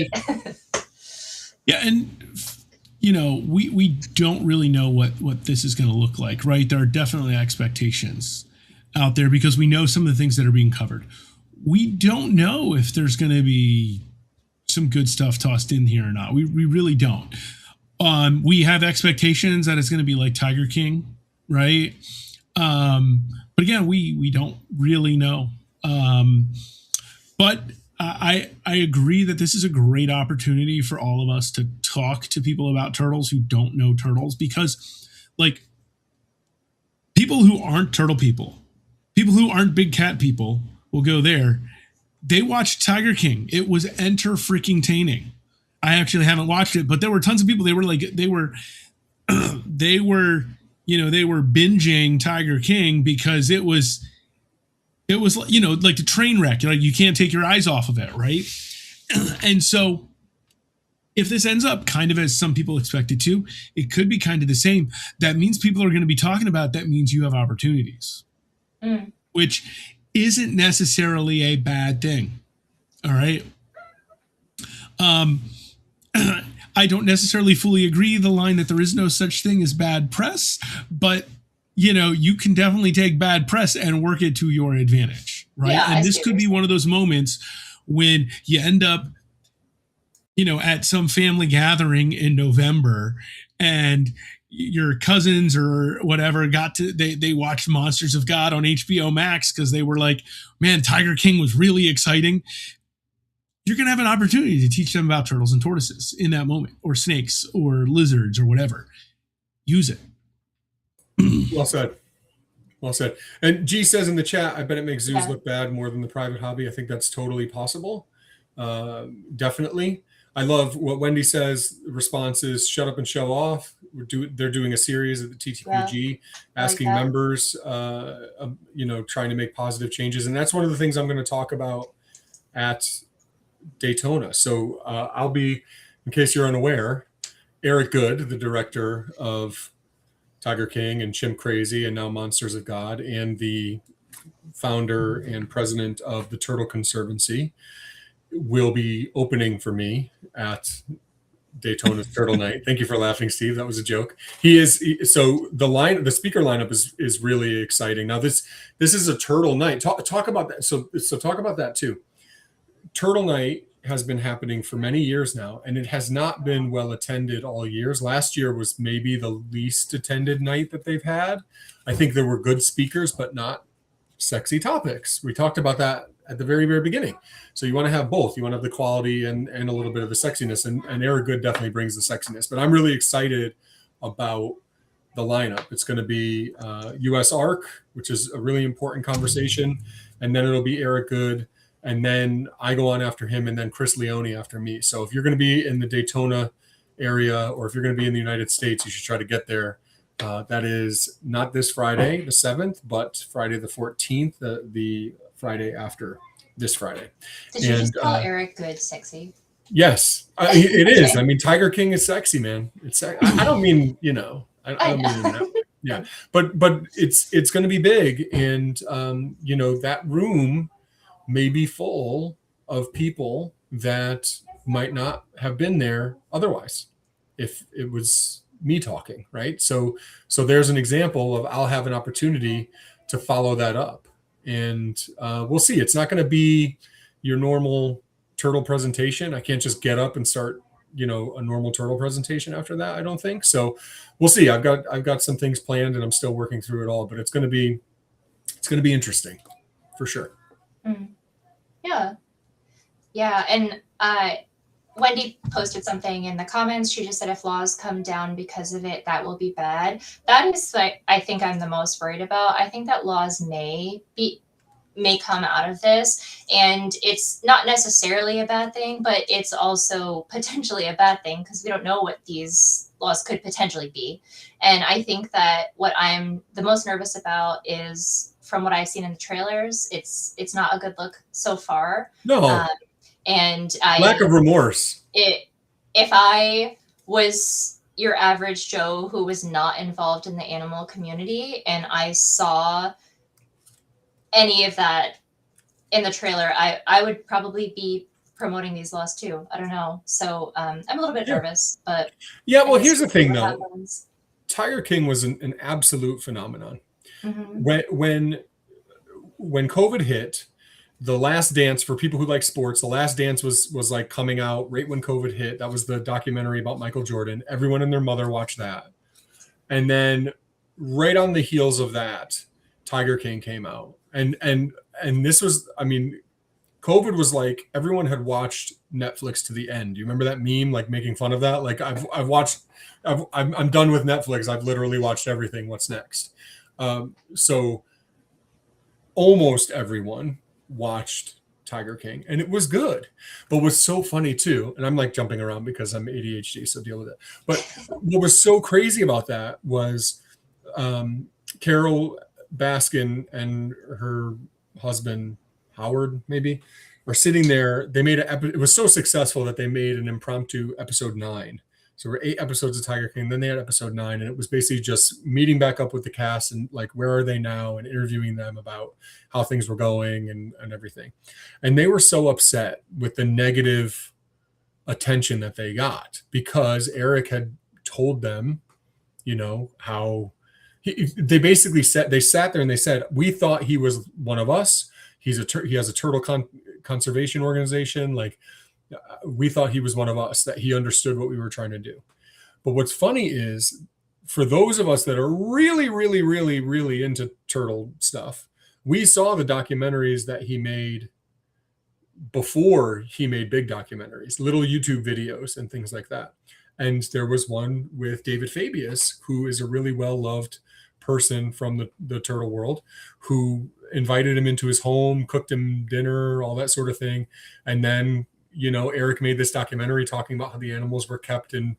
[SPEAKER 1] Yeah, and we don't really know what this is going to look like, right? There are definitely expectations out there because we know some of the things that are being covered. We don't know if there's going to be some good stuff tossed in here or not. We really don't. We have expectations that it's going to be like Tiger King, right? But again, we don't really know. But I agree that this is a great opportunity for all of us to talk to people about turtles who don't know turtles, because like people who aren't turtle people who aren't big cat people will go there. They watched Tiger King. It was enter-freaking-taining. I actually haven't watched it, but there were tons of people. They were binging Tiger King because it was like the train wreck. Like you can't take your eyes off of it, right? And so if this ends up kind of as some people expect it to, it could be kind of the same. That means people are going to be talking about it. That means you have opportunities, which isn't necessarily a bad thing. All right. I don't necessarily fully agree the line that there is no such thing as bad press, but you can definitely take bad press and work it to your advantage, right? Yeah, and this could be one of those moments when you end up at some family gathering in November, and your cousins or whatever they watched Monsters of God on HBO Max because they were like, man, Tiger King was really exciting. You're going to have an opportunity to teach them about turtles and tortoises in that moment, or snakes or lizards or whatever. Use it.
[SPEAKER 3] Well said. Well said. And G says in the chat, I bet it makes zoos look bad more than the private hobby. I think that's totally possible. Definitely. I love what Wendy says. The response is shut up and show off. They're doing a series at the TTPG asking members, trying to make positive changes. And that's one of the things I'm going to talk about at Daytona. So I'll be, in case you're unaware, Eric Good, the director of Tiger King and Chimp Crazy and now Monsters of God, and the founder and president of the Turtle Conservancy, will be opening for me at Daytona's Turtle Night. Thank you for laughing, Steve. That was a joke. So the speaker lineup is really exciting. Now this is a Turtle Night. Talk about that. So talk about that too. Turtle Night has been happening for many years now, and it has not been well attended all years. Last year was maybe the least attended night that they've had. I think there were good speakers, but not sexy topics. We talked about that at the very, very beginning. So you want to have both. You want to have the quality and a little bit of the sexiness, and Eric Good definitely brings the sexiness. But I'm really excited about the lineup. It's going to be US ARC, which is a really important conversation, and then it'll be Eric Good, and then I go on after him, and then Chris Leone after me. So if you're going to be in the Daytona area, or if you're going to be in the United States, you should try to get there. That is not this Friday, the 7th, but Friday the 14th, the Friday after this Friday.
[SPEAKER 2] Did you just call Eric Good sexy?
[SPEAKER 3] Yes, it is. I mean, Tiger King is sexy, man. It's. I don't mean, I don't mean that. Yeah, but it's going to be big, and that room may be full of people that might not have been there otherwise if it was me talking, right? So there's an example of I'll have an opportunity to follow that up, and we'll see. It's not going to be your normal turtle presentation. I can't just get up and start, a normal turtle presentation after that. I don't think so. We'll see. I've got some things planned, and I'm still working through it all. But it's going to be interesting, for sure.
[SPEAKER 2] Mm. Yeah, and Wendy posted something in the comments. She just said if laws come down because of it, that will be bad. That is I think I'm the most worried about. I think that laws may come out of this, and it's not necessarily a bad thing, but it's also potentially a bad thing because we don't know what these laws could potentially be. And I think that what I'm the most nervous about is, from what I've seen in the trailers, it's not a good look so far.
[SPEAKER 3] No.
[SPEAKER 2] And
[SPEAKER 3] lack of remorse.
[SPEAKER 2] If I was your average Joe who was not involved in the animal community and I saw any of that in the trailer, I would probably be promoting these laws too. I don't know. So I'm a little bit nervous, but
[SPEAKER 3] well, here's the thing though. Tiger King was an absolute phenomenon. Mm-hmm. When COVID hit, The Last Dance, for people who like sports, The Last Dance was like coming out right when COVID hit. That was the documentary about Michael Jordan. Everyone and their mother watched that. And then right on the heels of that, Tiger King came out. And this was, COVID was like everyone had watched Netflix to the end. You remember that meme, like making fun of that? Like I'm done with Netflix. I've literally watched everything. What's next? So almost everyone watched Tiger King, and it was good. But what's so funny too, and I'm like jumping around because I'm ADHD, so deal with it. But what was so crazy about that was Carol Baskin and her husband Howard maybe are sitting there. They made it was so successful that they made an impromptu episode 9. So there were 8 episodes of Tiger King. Then they had episode 9, and it was basically just meeting back up with the cast and like, where are they now, and interviewing them about how things were going and everything. And they were so upset with the negative attention that they got because Eric had told them, how they basically said, they sat there and they said, we thought he was one of us. He has a turtle conservation organization. Like, We thought he was one of us, that he understood what we were trying to do. But what's funny is, for those of us that are really, really, really, really into turtle stuff, we saw the documentaries that he made before he made big documentaries, little YouTube videos and things like that. And there was one with David Fabius, who is a really well-loved person from the turtle world, who invited him into his home, cooked him dinner, all that sort of thing. And then, Eric made this documentary talking about how the animals were kept in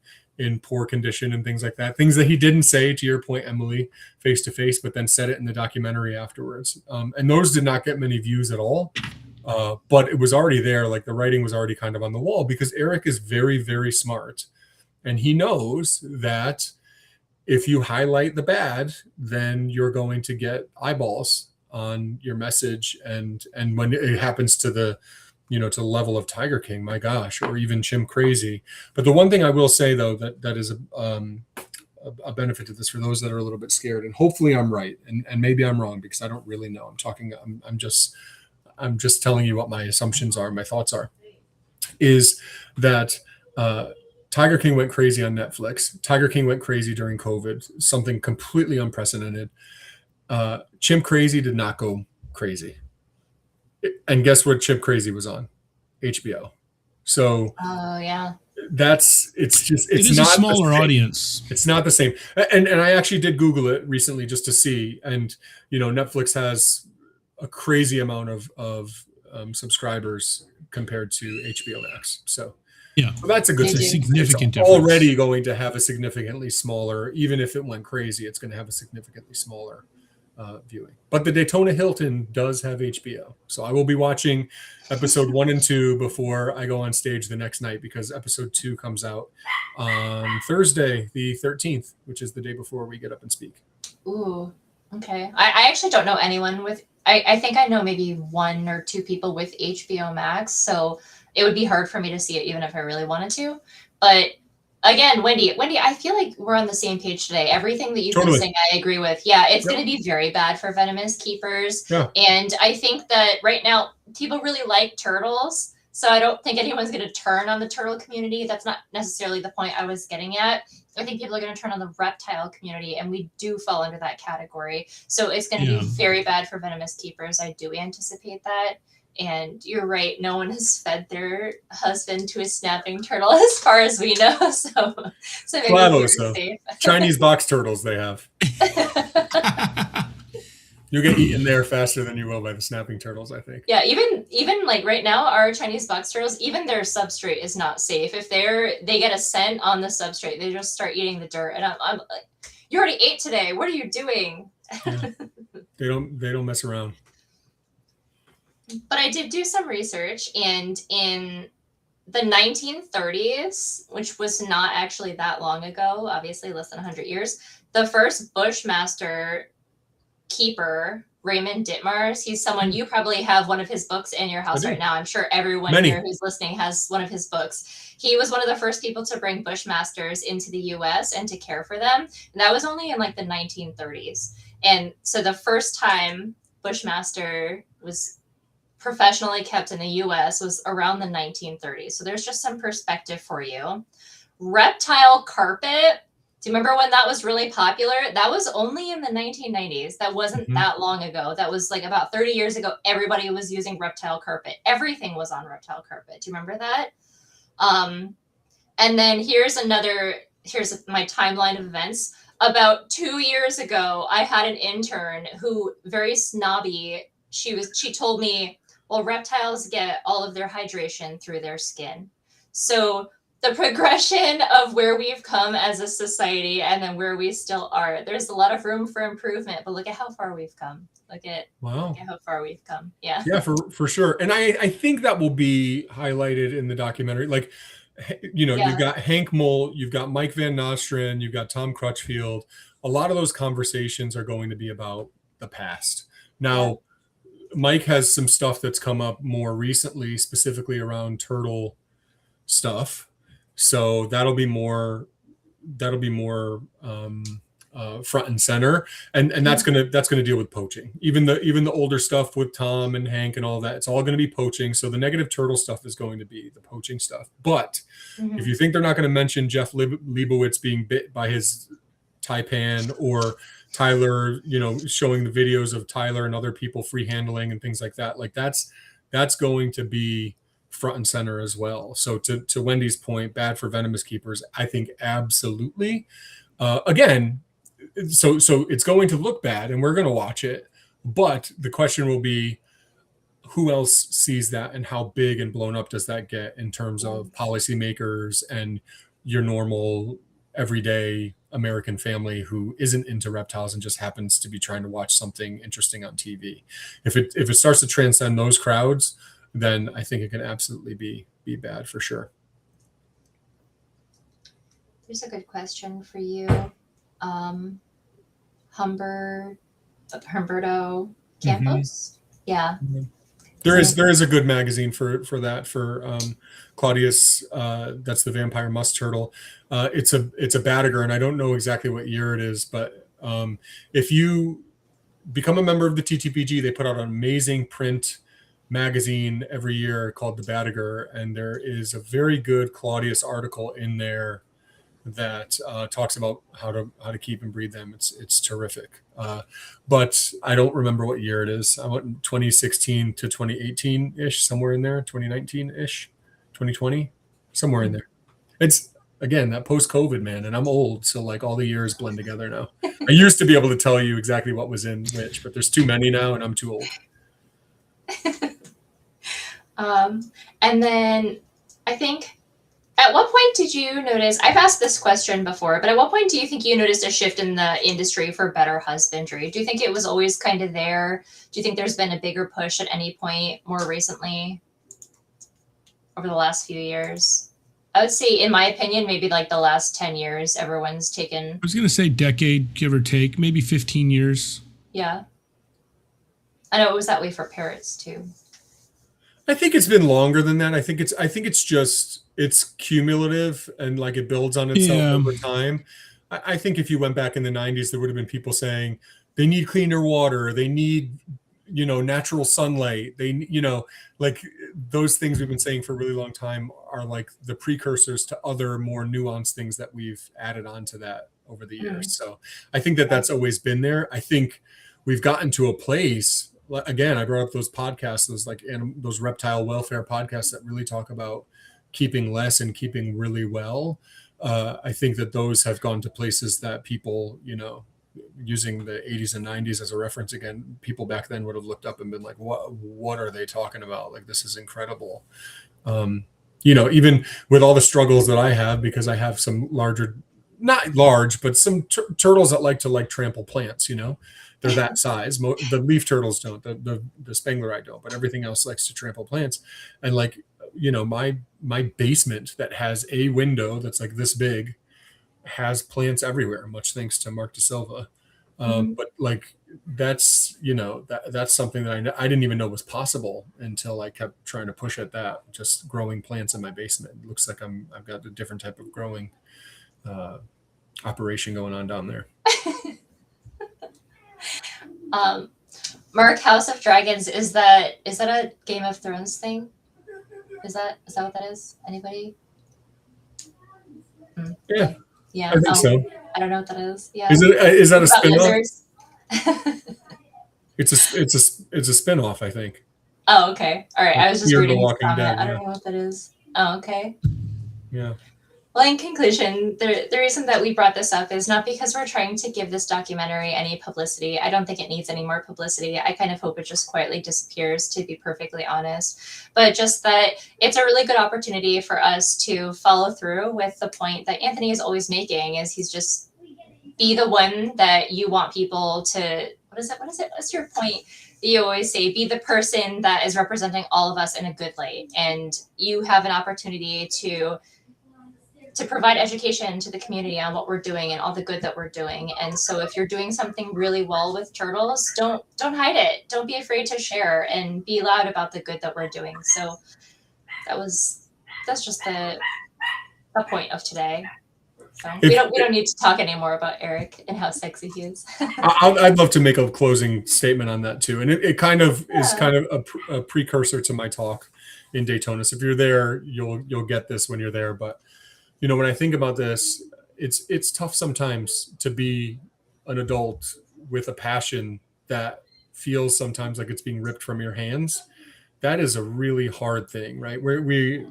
[SPEAKER 3] poor condition and things like that. Things that he didn't say, to your point, Emily, face to face, but then said it in the documentary afterwards. And those did not get many views at all. But it was already there. Like, the writing was already kind of on the wall, because Eric is very, very smart. And he knows that if you highlight the bad, then you're going to get eyeballs on your message. And when it happens to the, to the level of Tiger King, my gosh, or even Chim Crazy. But the one thing I will say, though, that is a benefit to this for those that are a little bit scared, and hopefully I'm right, and maybe I'm wrong, because I don't really know. I'm just telling you what my assumptions are, my thoughts are, is that Tiger King went crazy on Netflix. Tiger King went crazy during COVID, something completely unprecedented. Chimp Crazy did not go crazy. And guess what Chimp Crazy was on? HBO. So
[SPEAKER 2] yeah.
[SPEAKER 3] It's
[SPEAKER 1] not a
[SPEAKER 3] smaller
[SPEAKER 1] audience.
[SPEAKER 3] It's not the same. And I actually did Google it recently just to see. And, Netflix has a crazy amount of subscribers compared to HBO Max. So that's a good thing.
[SPEAKER 1] Significant
[SPEAKER 3] it's
[SPEAKER 1] difference.
[SPEAKER 3] Already going to have a significantly smaller, even if it went crazy, it's going to have a significantly smaller viewing. But the Daytona Hilton does have HBO. So I will be watching episode 1 and 2 before I go on stage the next night, because episode 2 comes out on Thursday, the 13th, which is the day before we get up and speak.
[SPEAKER 2] Ooh, okay. I actually don't know anyone with, I think I know maybe 1 or 2 people with HBO Max. So it would be hard for me to see it even if I really wanted to. But again, Wendy, I feel like we're on the same page today. Everything that you've been saying, I agree with. Yeah, it's going to be very bad for venomous keepers.
[SPEAKER 3] Yeah.
[SPEAKER 2] And I think that right now people really like turtles. So I don't think anyone's going to turn on the turtle community. That's not necessarily the point I was getting at. I think people are going to turn on the reptile community, and we do fall under that category. So it's going to be very bad for venomous keepers. I do anticipate that. And you're right, no one has fed their husband to a snapping turtle as far as we know. So maybe we're safe.
[SPEAKER 3] Chinese box turtles they have. You'll get eaten there faster than you will by the snapping turtles, I think.
[SPEAKER 2] Yeah, even like right now, our Chinese box turtles, even their substrate is not safe. If they get a scent on the substrate, they just start eating the dirt. And I'm like, you already ate today. What are you doing?
[SPEAKER 3] Yeah. They don't mess around.
[SPEAKER 2] But I did do some research, and in the 1930s, which was not actually that long ago, obviously less than 100 years, the first Bushmaster keeper, Raymond Ditmars, he's someone, you probably have one of his books in your house right now. I'm sure everyone here who's listening has one of his books. He was one of the first people to bring Bushmasters into the US and to care for them. And that was only in like the 1930s. And so the first time Bushmaster was professionally kept in the US was around the 1930s. So there's just some perspective for you. Reptile carpet. Do you remember when that was really popular? That was only in the 1990s. That wasn't that long ago. That was like about 30 years ago. Everybody was using reptile carpet. Everything was on reptile carpet. Do you remember that? And then here's my timeline of events. About 2 years ago, I had an intern who, very snobby, she told me, well, reptiles get all of their hydration through their skin. So the progression of where we've come as a society and then where we still are, there's a lot of room for improvement, but look at how far we've come. Look at how far we've come. Yeah.
[SPEAKER 3] Yeah, for sure. And I think that will be highlighted in the documentary. Like, you've got Hank Mull, you've got Mike Van Nostrand, you've got Tom Crutchfield. A lot of those conversations are going to be about the past. Now, Mike has some stuff that's come up more recently, specifically around turtle stuff. So that'll be more front and center, and that's gonna deal with poaching. Even the older stuff with Tom and Hank and all that, it's all gonna be poaching. So the negative turtle stuff is going to be the poaching stuff. But if you think they're not going to mention Jeff Leibowitz being bit by his taipan, or Tyler, showing the videos of Tyler and other people free handling and things like that, like that's going to be front and center as well. So to Wendy's point, bad for venomous keepers, I think absolutely. Again, so it's going to look bad, and we're going to watch it. But the question will be, who else sees that, and how big and blown up does that get in terms of policymakers and your normal everyday American family who isn't into reptiles and just happens to be trying to watch something interesting on TV. If it starts to transcend those crowds, then I think it can absolutely be bad for sure.
[SPEAKER 2] Here's a good question for you. Humberto Campos. Yeah.
[SPEAKER 3] There is a good magazine for that, for Claudius. That's the vampire musk turtle. It's a Batager, and I don't know exactly what year it is, but if you become a member of the TTPG, they put out an amazing print magazine every year called the Batager, and there is a very good Claudius article in there that talks about how to keep and breed them. It's terrific. But I don't remember what year it is. I went 2016 to 2018 ish, somewhere in there, 2019 ish, 2020, somewhere in there. It's, again, that post-COVID, man, and I'm old, so like all the years blend together now. I used to be able to tell you exactly what was in which, but there's too many now, and I'm too old.
[SPEAKER 2] And then I think, at what point did you notice, I've asked this question before, but at what point do you think you noticed a shift in the industry for better husbandry? Do you think it was always kind of there? Do you think there's been a bigger push at any point more recently over the last few years? I would say, in my opinion, maybe like the last 10 years, everyone's taken.
[SPEAKER 1] I was going to say decade, give or take, maybe 15 years.
[SPEAKER 2] Yeah. I know it was that way for parrots too.
[SPEAKER 3] I think it's been longer than that. I think it's cumulative, and like it builds on itself over time. I think if you went back in the 90s, there would have been people saying they need cleaner water, they need, natural sunlight. They, like those things we've been saying for a really long time are like the precursors to other more nuanced things that we've added on to that over the years. So I think that's always been there. I think we've gotten to a place. Again, I brought up those podcasts, those reptile welfare podcasts that really talk about keeping less and keeping really well. I think that those have gone to places that people, using the 80s and 90s as a reference again, people back then would have looked up and been like, what are they talking about? Like, this is incredible. Even with all the struggles that I have, because I have some not large, but some turtles that like to trample plants, they're that size. The leaf turtles don't, the Spanglerite don't, but everything else likes to trample plants. And my basement that has a window that's like this big has plants everywhere, much thanks to Mark De Silva. But like, that's something that I didn't even know was possible until I kept trying to push at that, just growing plants in my basement. It looks like I've got a different type of growing operation going on down there.
[SPEAKER 2] Mark, House of Dragons, is that a Game of Thrones thing? Is that what that is? Anybody?
[SPEAKER 3] Yeah.
[SPEAKER 2] Yeah.
[SPEAKER 3] I think so.
[SPEAKER 2] I don't know what that is. Yeah.
[SPEAKER 3] Is that a
[SPEAKER 2] spin-off?
[SPEAKER 3] It's a spin-off, I think.
[SPEAKER 2] Oh, okay. All right. I was just reading this comment.
[SPEAKER 3] Dead,
[SPEAKER 2] I don't know what that is. Oh, okay.
[SPEAKER 3] Yeah.
[SPEAKER 2] Well, in conclusion, the reason that we brought this up is not because we're trying to give this documentary any publicity. I don't think it needs any more publicity. I kind of hope it just quietly disappears, to be perfectly honest. But just that it's a really good opportunity for us to follow through with the point that Anthony is always making, is he's just be the one that you want people to, what is it? What's your point? You always say, be the person that is representing all of us in a good light. And you have an opportunity to provide education to the community on what we're doing and all the good that we're doing. And so if you're doing something really well with turtles, don't hide it. Don't be afraid to share, and be loud about the good that we're doing. So that's just the point of today. So we don't need to talk anymore about Eric and how sexy he is.
[SPEAKER 3] I'd love to make a closing statement on that too, and it kind of is kind of a precursor to my talk in Daytona. So if you're there, you'll get this when you're there. But when I think about this, it's tough sometimes to be an adult with a passion that feels sometimes like it's being ripped from your hands. That is a really hard thing, right? Where we,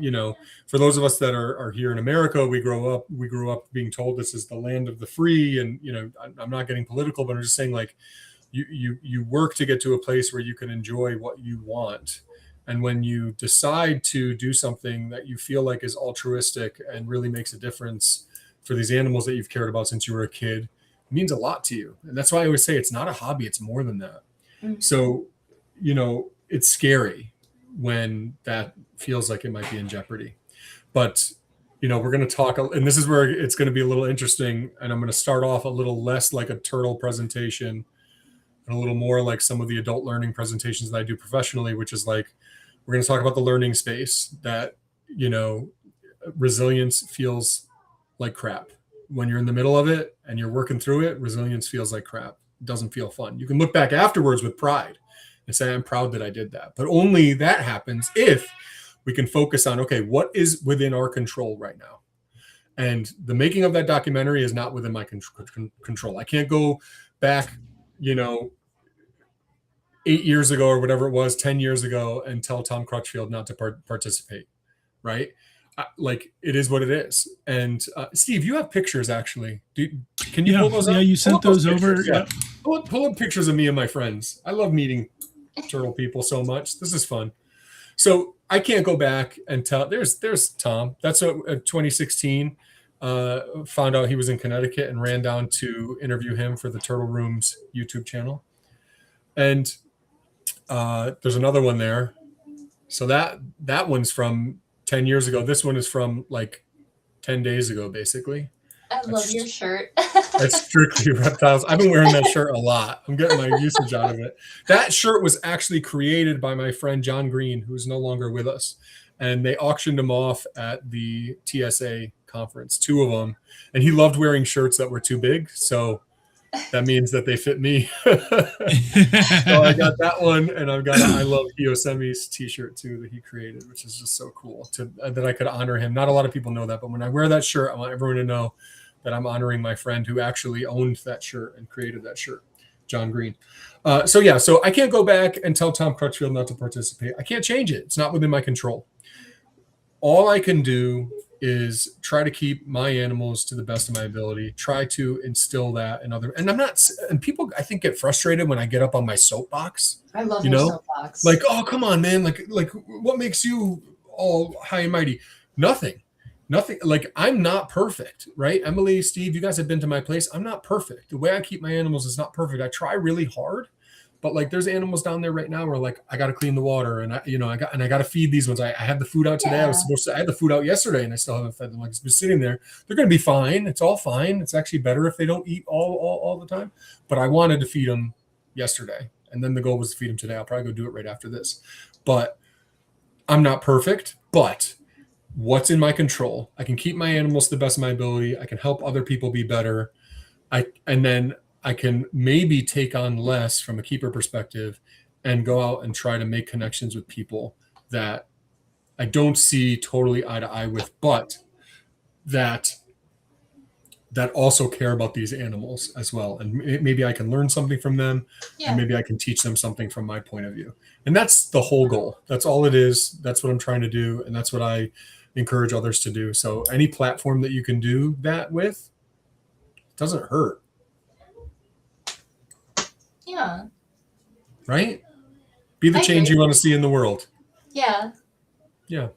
[SPEAKER 3] for those of us that are here in America, we grew up being told this is the land of the free. And, I'm not getting political, but I'm just saying, like, you work to get to a place where you can enjoy what you want. And when you decide to do something that you feel like is altruistic and really makes a difference for these animals that you've cared about since you were a kid, it means a lot to you. And that's why I always say it's not a hobby, it's more than that. Mm-hmm. So, it's scary when that feels like it might be in jeopardy. But, we're going to talk, and this is where it's going to be a little interesting. And I'm going to start off a little less like a turtle presentation and a little more like some of the adult learning presentations that I do professionally, which is like, we're going to talk about the learning space that, resilience feels like crap. When you're in the middle of it and you're working through it, resilience feels like crap. It doesn't feel fun. You can look back afterwards with pride and say, I'm proud that I did that. But only that happens if we can focus on, okay, what is within our control right now? And the making of that documentary is not within my control. I can't go back, 8 years ago or whatever it was, 10 years ago, and tell Tom Crutchfield not to participate, right? Like, it is what it is. And Steve, you have pictures actually. Can you pull those up?
[SPEAKER 1] Yeah, you sent those over.
[SPEAKER 3] Yeah. Pull up pictures of me and my friends. I love meeting turtle people so much. This is fun. So I can't go back and tell. There's Tom. That's 2016. Found out he was in Connecticut and ran down to interview him for the Turtle Room's YouTube channel. And there's another one there. So that one's from 10 years ago. This one is from like 10 days ago, basically.
[SPEAKER 2] I love your shirt.
[SPEAKER 3] That's strictly reptiles. I've been wearing that shirt a lot. I'm getting my usage out of it. That shirt was actually created by my friend John Green, who's no longer with us. And they auctioned them off at the TSA conference, 2 of them. And he loved wearing shirts that were too big. So that means that they fit me. So I got that one, and I've got I Love Yosemite's t-shirt too that he created, which is just so cool that I could honor him. Not a lot of people know that, but when I wear that shirt, I want everyone to know that I'm honoring my friend who actually owned that shirt and created that shirt, John Green. So I can't go back and tell Tom Crutchfield not to participate. I can't change it. It's not within my control. All I can do is try to keep my animals to the best of my ability, try to instill that in other, and people I think get frustrated when I get up on my soapbox.
[SPEAKER 2] I love your soapbox.
[SPEAKER 3] Like, oh, come on, man. Like what makes you all high and mighty? Nothing. Like, I'm not perfect, right? Emily, Steve, you guys have been to my place. I'm not perfect. The way I keep my animals is not perfect. I try really hard. But like, there's animals down there right now where like I got to clean the water, and I got to feed these ones. I had the food out today. Yeah. I had the food out yesterday, and I still haven't fed them. Like, it's been sitting there. They're going to be fine. It's all fine. It's actually better if they don't eat all the time. But I wanted to feed them yesterday, and then the goal was to feed them today. I'll probably go do it right after this. But I'm not perfect. But what's in my control? I can keep my animals to the best of my ability. I can help other people be better. And then I can maybe take on less from a keeper perspective and go out and try to make connections with people that I don't see totally eye to eye with, but that also care about these animals as well. And maybe I can learn something from them, and maybe I can teach them something from my point of view. And that's the whole goal. That's all it is. That's what I'm trying to do. And that's what I encourage others to do. So any platform that you can do that with doesn't hurt.
[SPEAKER 2] Yeah.
[SPEAKER 3] Right? Be the change you want to see in the world.
[SPEAKER 2] Yeah.
[SPEAKER 3] Yeah.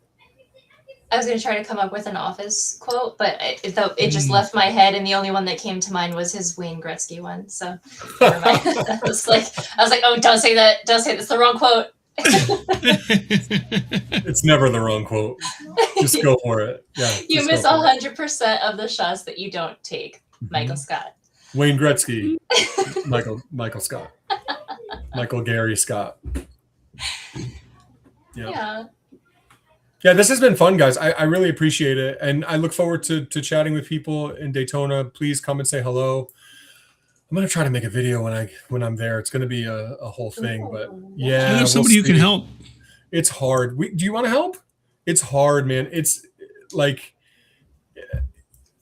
[SPEAKER 2] I was going to try to come up with an Office quote, but it just left my head, and the only one that came to mind was his Wayne Gretzky one. So never mind. I was like, oh, don't say that. Don't say that's the wrong quote.
[SPEAKER 3] It's never the wrong quote. Just go for it. Yeah.
[SPEAKER 2] You miss 100% of the shots that you don't take. Michael Scott.
[SPEAKER 3] Wayne Gretzky. Michael Scott. Michael Gary Scott.
[SPEAKER 2] Yeah.
[SPEAKER 3] Yeah, this has been fun, guys. I really appreciate it. And I look forward to chatting with people in Daytona. Please come and say hello. I'm going to try to make a video when I'm there. It's going to be a whole thing, but yeah.
[SPEAKER 1] I know somebody who can help.
[SPEAKER 3] It's hard. Do you want to help? It's hard, man. It's like,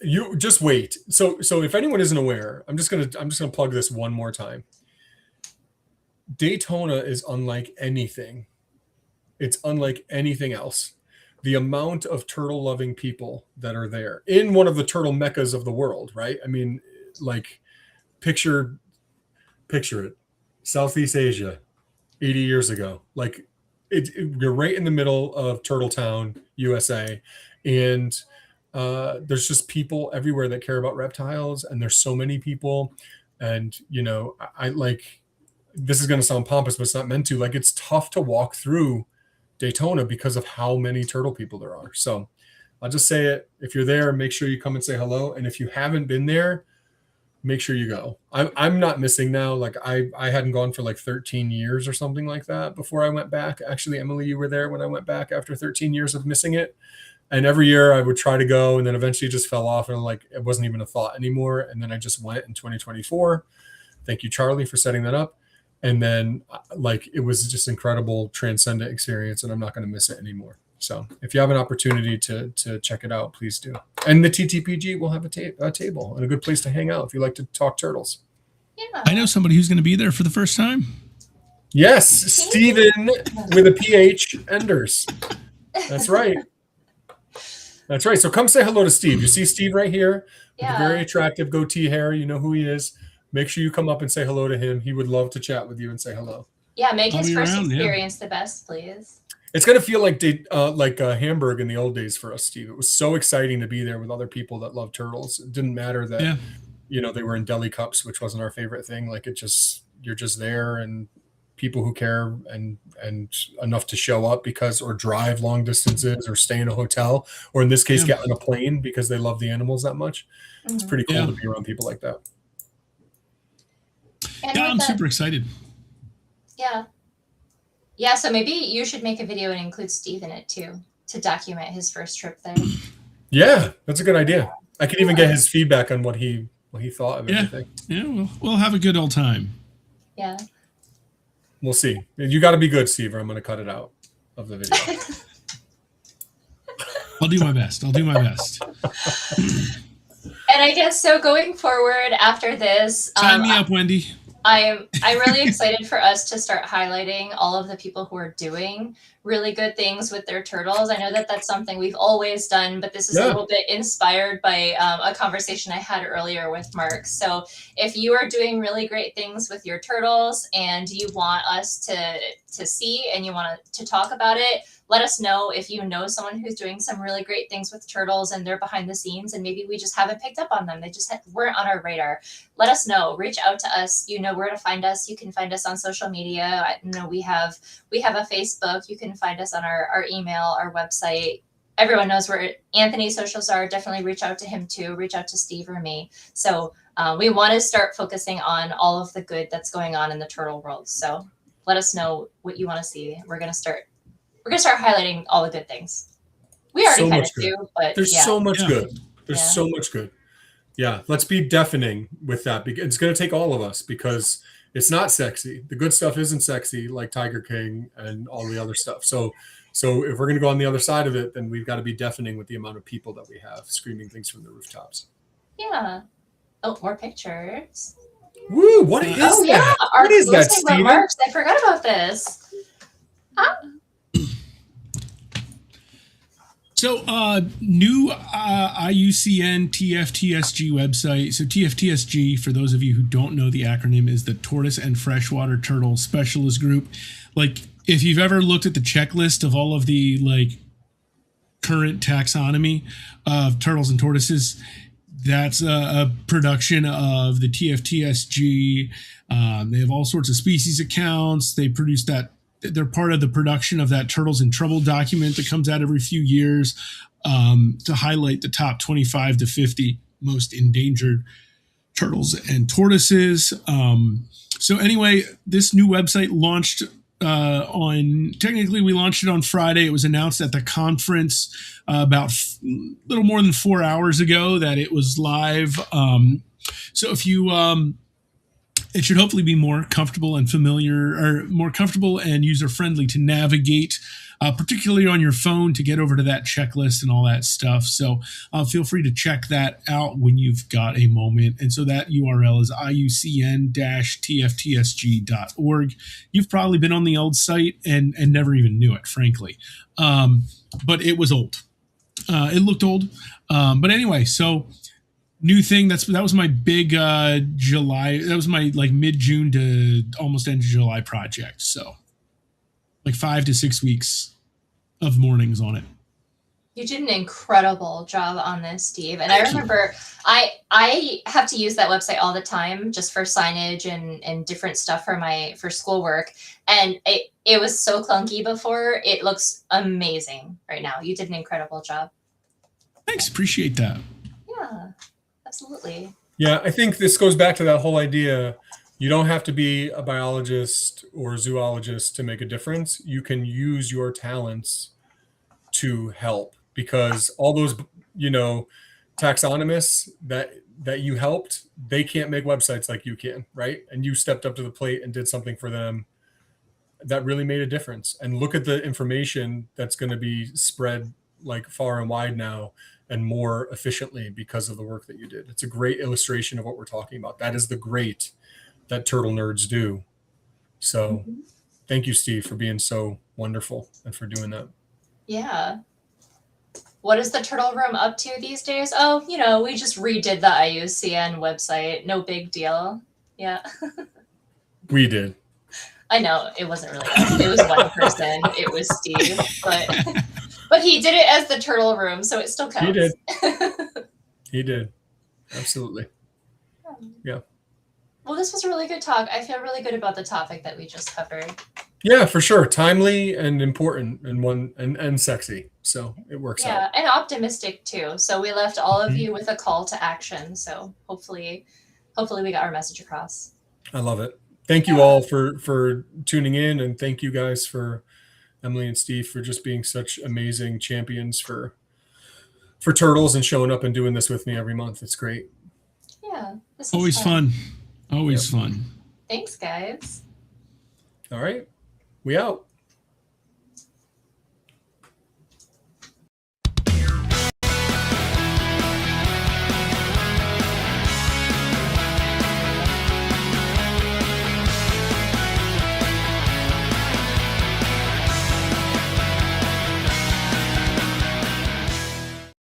[SPEAKER 3] you just wait. So if anyone isn't aware, I'm just gonna plug this one more time. Daytona is unlike anything. It's unlike anything else. The amount of turtle loving people that are there in one of the turtle meccas of the world, right? I mean, like, picture it. Southeast Asia, 80 years ago. Like, you're right in the middle of Turtle Town, USA, and there's just people everywhere that care about reptiles, and there's so many people. And I like, this is going to sound pompous, but it's not meant to. Like, it's tough to walk through Daytona because of how many turtle people there are. So I'll just say it. If you're there, make sure you come and say hello. And if you haven't been there, make sure you go. I'm not missing now. Like, I hadn't gone for like 13 years or something like that before I went back. Actually, Emily, you were there when I went back after 13 years of missing it. And every year I would try to go, and then eventually it just fell off, and like, it wasn't even a thought anymore. And then I just went in 2024. Thank you, Charlie, for setting that up. And then, like, it was just incredible, transcendent experience, and I'm not going to miss it anymore. So if you have an opportunity to check it out, please do. And the TTPG will have a table and a good place to hang out if you like to talk turtles.
[SPEAKER 2] Yeah.
[SPEAKER 1] I know somebody who's going to be there for the first time.
[SPEAKER 3] Yes, Steven with a PH Enders. That's right. That's right. So come say hello to Steve. You see Steve right here with a very attractive goatee hair. You know who he is. Make sure you come up and say hello to him. He would love to chat with you and say hello.
[SPEAKER 2] Yeah, make his first experience the best, please.
[SPEAKER 3] It's going to feel like Hamburg in the old days for us, Steve. It was so exciting to be there with other people that love turtles. It didn't matter that, they were in deli cups, which wasn't our favorite thing. Like, you're just there, and people who care and enough to show up or drive long distances or stay in a hotel, or in this case, get on a plane because they love the animals that much. Mm-hmm. It's pretty cool to be around people like that.
[SPEAKER 2] And
[SPEAKER 1] I'm super excited.
[SPEAKER 2] Yeah. Yeah, so maybe you should make a video and include Steve in it too, to document his first trip there.
[SPEAKER 3] Yeah, that's a good idea. I could even get his feedback on what he thought of everything.
[SPEAKER 1] Yeah, we'll have a good old time.
[SPEAKER 2] Yeah.
[SPEAKER 3] We'll see. You got to be good, Steve, or I'm going to cut it out of the video.
[SPEAKER 2] I'll
[SPEAKER 1] do my best.
[SPEAKER 2] And I guess so going forward after this,
[SPEAKER 1] sign me up, Wendy.
[SPEAKER 2] I'm really excited for us to start highlighting all of the people who are doing really good things with their turtles. I know that that's something we've always done, but this is a little bit inspired by a conversation I had earlier with Mark. So if you are doing really great things with your turtles and you want us to see and you want to talk about it, let us know. If you know someone who's doing some really great things with turtles and they're behind the scenes and maybe we just haven't picked up on them. They just weren't on our radar. Let us know. Reach out to us. You know where to find us. You can find us on social media. I know we have a Facebook. You can find us on our email, our website. Everyone knows where Anthony's socials are. Definitely reach out to him too. Reach out to Steve or me. So we want to start focusing on all of the good that's going on in the turtle world. So let us know what you want to see. We're going to start highlighting all the good things. We already kind of do, but
[SPEAKER 3] there's so much good. There's so much good. Yeah, let's be deafening with that. It's going to take all of us because it's not sexy. The good stuff isn't sexy like Tiger King and all the other stuff. So if we're going to go on the other side of it, then we've got to be deafening with the amount of people that we have screaming things from the rooftops.
[SPEAKER 2] Yeah. Oh, more pictures.
[SPEAKER 3] Woo! What is that?
[SPEAKER 2] Yeah.
[SPEAKER 3] What is that, Steven?
[SPEAKER 2] Remarks. I forgot about this.
[SPEAKER 1] So, new IUCN TFTSG website. So, TFTSG, for those of you who don't know the acronym, is the Tortoise and Freshwater Turtle Specialist Group. Like, if you've ever looked at the checklist of all of the current taxonomy of turtles and tortoises, that's a production of the TFTSG. They have all sorts of species accounts. They produce that. They're part of the production of that Turtles in Trouble document that comes out every few years to highlight the top 25 to 50 most endangered turtles and tortoises. So anyway, this new website launched technically we launched it on Friday. It was announced at the conference about a little more than 4 hours ago that it was live. So if you, it should hopefully be more comfortable and familiar, or more comfortable and user friendly to navigate, particularly on your phone, to get over to that checklist and all that stuff. So feel free to check that out when you've got a moment. And so that URL is iucn-tftsg.org. You've probably been on the old site and never even knew it, frankly. But it was old. It looked old. But anyway, so new thing. That was my big July. That was my like mid-June to almost end of July project. So like 5 to 6 weeks of mornings on it.
[SPEAKER 2] You did an incredible job on this, Steve. And I remember I have to use that website all the time just for signage and different stuff for schoolwork. And it was so clunky before. It looks amazing right now. You did an incredible job.
[SPEAKER 1] Thanks. Appreciate that.
[SPEAKER 2] Yeah, absolutely.
[SPEAKER 3] Yeah, I think this goes back to that whole idea. You don't have to be a biologist or a zoologist to make a difference. You can use your talents to help, because all those, taxonomists that you helped, they can't make websites like you can, right? And you stepped up to the plate and did something for them that really made a difference. And look at the information that's going to be spread like far and wide now, and more efficiently because of the work that you did. It's a great illustration of what we're talking about. That is the great that turtle nerds do. So thank you, Steve, for being so wonderful and for doing that.
[SPEAKER 2] Yeah. What is the Turtle Room up to these days? Oh, we just redid the IUCN website. No big deal. Yeah.
[SPEAKER 3] We did.
[SPEAKER 2] I know it wasn't really us. It was one person. It was Steve, but he did it as the Turtle Room, so it still counts.
[SPEAKER 3] He did. He did. Absolutely. Yeah.
[SPEAKER 2] Well, this was a really good talk. I feel really good about the topic that we just covered.
[SPEAKER 3] Yeah, for sure. Timely and important and sexy. So it works out.
[SPEAKER 2] Yeah, and optimistic too. So we left all of you with a call to action. So hopefully we got our message across.
[SPEAKER 3] I love it. Thank you all for tuning in, and thank you guys for Emily and Steve for just being such amazing champions for turtles and showing up and doing this with me every month. It's great.
[SPEAKER 2] Yeah. This is
[SPEAKER 1] Always fun. Always fun.
[SPEAKER 2] Thanks, guys.
[SPEAKER 3] All right. We out.